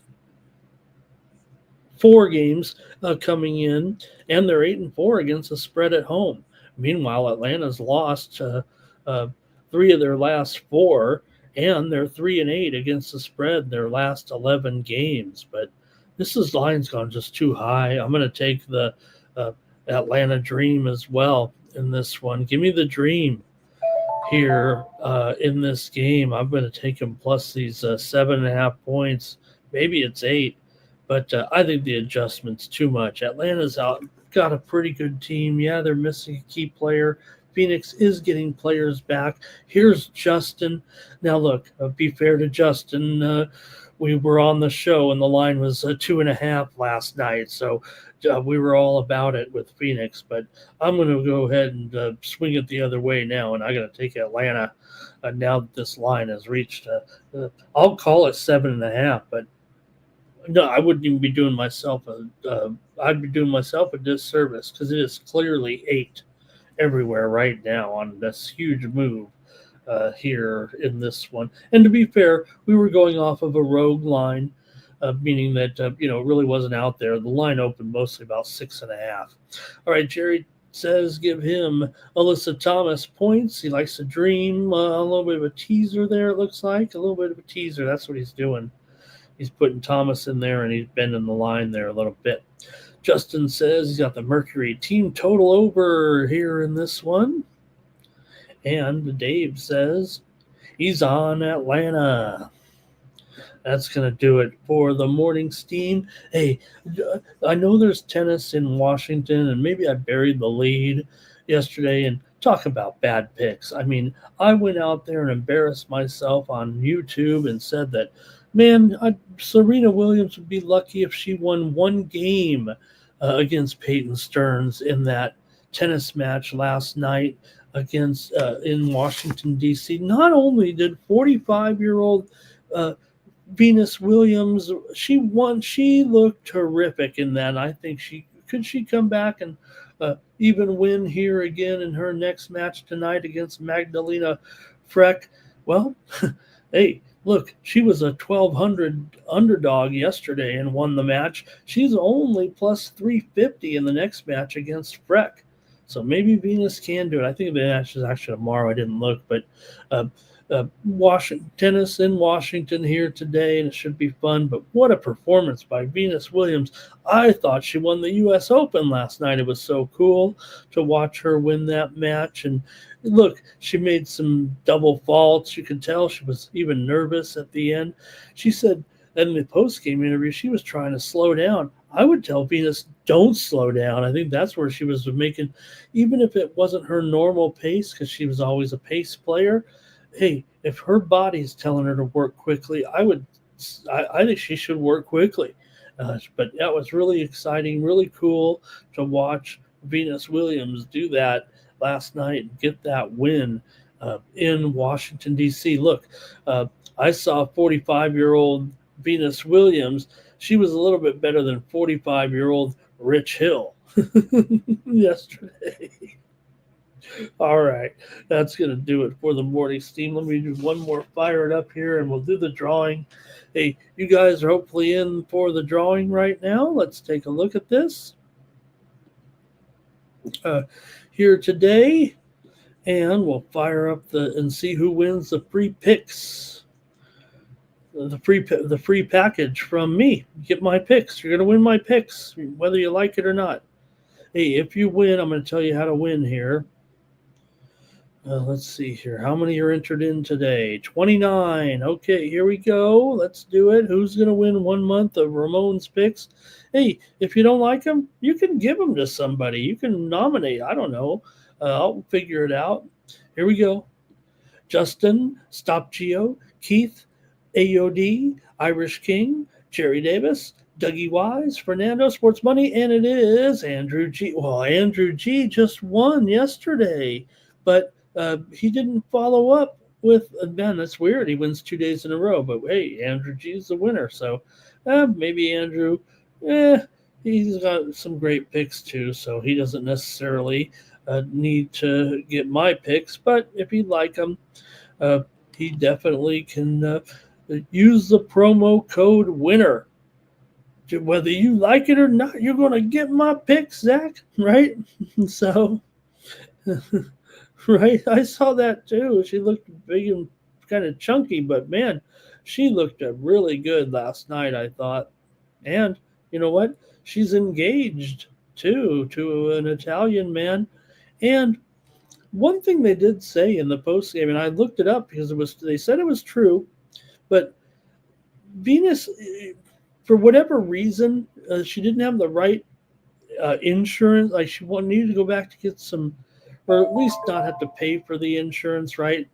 4 games coming in, and they're 8-4 against the spread at home. Meanwhile, Atlanta's lost 3 of their last 4, and they're 3-8 against the spread in their last 11 games. But this line's gone just too high. I'm going to take the Atlanta Dream as well in this one. Give me the Dream here in this game. I'm going to take them plus these 7.5 points. Maybe it's 8, but I think the adjustment's too much. Atlanta's got a pretty good team. Yeah, they're missing a key player. Phoenix is getting players back. Here's Justin. Now, look, be fair to Justin. We were on the show, and the line was 2.5 last night, so we were all about it with Phoenix. But I'm going to go ahead and swing it the other way now, and I'm going to take Atlanta now that this line has reached. I'll call it 7.5, but no, I wouldn't even be doing myself I'd be doing myself a disservice because it is clearly 8 everywhere right now on this huge move here in this one. And to be fair, we were going off of a rogue line, meaning that really wasn't out there. The line opened mostly about 6.5. All right, Jerry says give him Alyssa Thomas points. He likes to dream. A little bit of a teaser there, it looks like. A little bit of a teaser. That's what he's doing. He's putting Thomas in there, and he's bending the line there a little bit. Justin says he's got the Mercury team total over here in this one. And Dave says he's on Atlanta. That's going to do it for the morning steam. Hey, I know there's tennis in Washington, and maybe I buried the lead yesterday. And talk about bad picks. I mean, I went out there and embarrassed myself on YouTube and said that, man, Serena Williams would be lucky if she won 1 game against Peyton Stearns in that tennis match last night against in Washington, D.C. Not only did 45-year-old Venus Williams, she won. She looked terrific in that. I think she come back and even win here again in her next match tonight against Magdalena Freck. Well, hey, look, she was a 1,200 underdog yesterday and won the match. She's only plus 350 in the next match against Freck. So maybe Venus can do it. I think the match is actually tomorrow. I didn't look, but tennis in Washington here today, and it should be fun. But what a performance by Venus Williams. I thought she won the U.S. Open last night. It was so cool to watch her win that match. And look, she made some double faults. You could tell she was even nervous at the end. She said in the post-game interview, she was trying to slow down. I would tell Venus, don't slow down. I think that's where she was making, even if it wasn't her normal pace, because she was always a pace player. Hey, if her body's telling her to work quickly, I think she should work quickly. But that was really exciting, really cool to watch Venus Williams do that last night and get that win in Washington, D.C. Look, I saw 45-year-old Venus Williams. She was a little bit better than 45-year-old Rich Hill yesterday. All right, that's going to do it for the morning steam. Let me do one more, fire it up here, and we'll do the drawing. Hey, you guys are hopefully in for the drawing right now. Let's take a look at this here today, and we'll fire up and see who wins the free picks. The free package from me. Get my picks. You're going to win my picks, whether you like it or not. Hey, if you win, I'm going to tell you how to win here. Let's see here. How many are entered in today? 29. Okay, here we go. Let's do it. Who's going to win 1 month of Ramon's picks? Hey, if you don't like them, you can give them to somebody. You can nominate. I don't know. I'll figure it out. Here we go. Justin, Stopgeo, Keith, AOD, Irish King, Jerry Davis, Dougie Wise, Fernando, Sports Money, and it is Andrew G. Well, Andrew G just won yesterday, but he didn't follow up with, man, that's weird. He wins 2 days in a row, but hey, Andrew G is the winner. So maybe Andrew, he's got some great picks too, so he doesn't necessarily need to get my picks, but if he'd like them, he definitely can use the promo code WINNER. Whether you like it or not, you're going to get my picks, Zach, right? So, right, I saw that too. She looked big and kind of chunky, but man, she looked really good last night, I thought. And you know what? She's engaged too to an Italian man. And one thing they did say in the post game, and I looked it up because they said it was true, but Venus, for whatever reason, she didn't have the right insurance. Like she needed to go back to get some, or at least not have to pay for the insurance, right?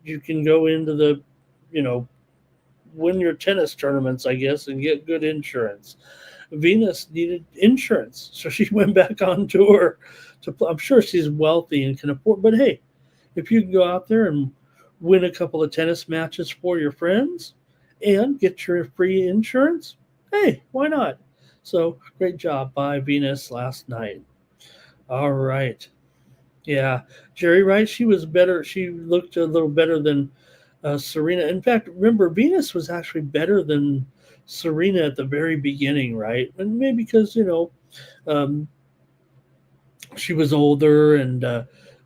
You can go into the, win your tennis tournaments, I guess, and get good insurance. Venus needed insurance, so she went back on tour. I'm sure she's wealthy and can afford, but hey, if you can go out there and win a couple of tennis matches for your friends and get your free insurance, hey, why not? So great job by Venus last night. All right. Yeah, Jerry, right? She was better. She looked a little better than Serena. In fact, remember, Venus was actually better than Serena at the very beginning, right? And maybe because, she was older and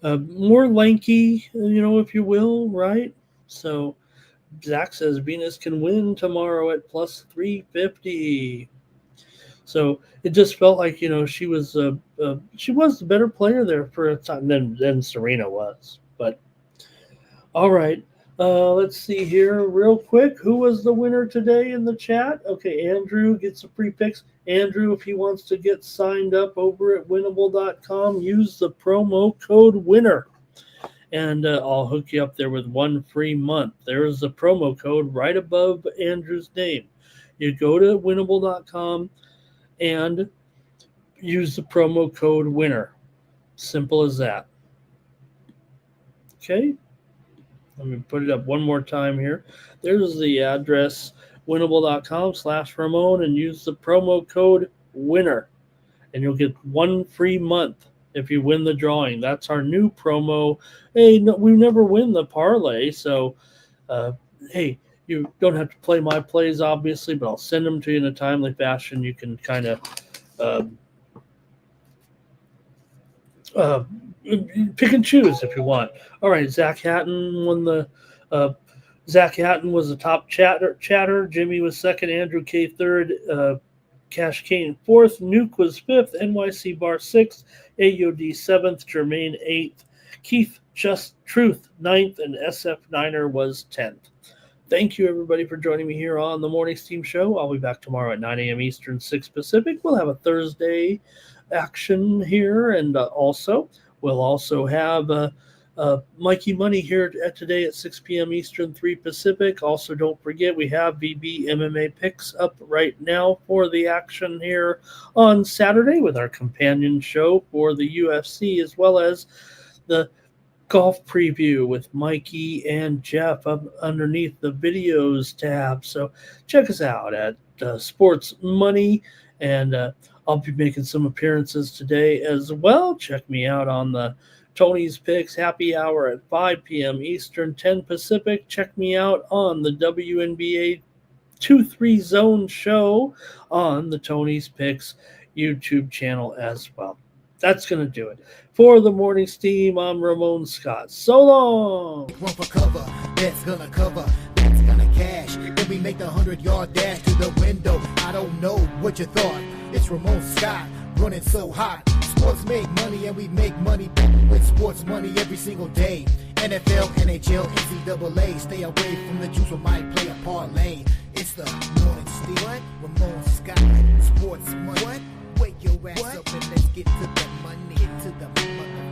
more lanky, if you will, right? So Zach says Venus can win tomorrow at plus 350. So it just felt like, she was the better player there for a time than Serena was. But all right. Let's see here real quick. Who was the winner today in the chat? Okay, Andrew gets a free picks. Andrew, if he wants to get signed up over at winnable.com, use the promo code WINNER. And I'll hook you up there with 1 free month. There's the promo code right above Andrew's name. You go to winnable.com and use the promo code WINNER. Simple as that. Okay. Let me put it up one more time here. There's the address, winnable.com/Ramon, and use the promo code WINNER. And you'll get 1 free month if you win the drawing. That's our new promo. Hey, no, we never win the parlay, so hey, you don't have to play my plays, obviously, but I'll send them to you in a timely fashion. You can kind of pick and choose if you want. All right, Zach Hatton won the. Zach Hatton was the top chatter. Jimmy was second. Andrew K third. Cash Kane fourth. Nuke was fifth. NYC Bar sixth. AOD seventh. Jermaine eighth. Keith Just Truth ninth, and SF Niner was 10th. Thank you, everybody, for joining me here on the Morning Steam Show. I'll be back tomorrow at 9 a.m. Eastern, 6 Pacific. We'll have a Thursday action here, and we'll also have Mikey Money here today at 6 p.m. Eastern, 3 Pacific. Also, don't forget, we have VB MMA picks up right now for the action here on Saturday with our companion show for the UFC, as well as the golf preview with Mikey and Jeff up underneath the videos tab. So check us out at Sports Money, and I'll be making some appearances today as well. Check me out on the Tony's Picks Happy Hour at 5 p.m. Eastern, 10 Pacific. Check me out on the WNBA 2-3 Zone show on the Tony's Picks YouTube channel as well. That's going to do it. For the Morning Steam, I'm Ramon Scott. So long! One for cover, that's gonna cover, that's gonna cash. Then we make the 100-yard dash to the window. I don't know what you thought. It's Ramon Scott, running so hot. Sports make money and we make money with sports money every single day. NFL, NHL, NCAA. Stay away from the juice, we might play a parlay. It's the Morning Steam. What? Ramon Scott, sports money. What? Wake your ass up and let's get to the money. Get to the money.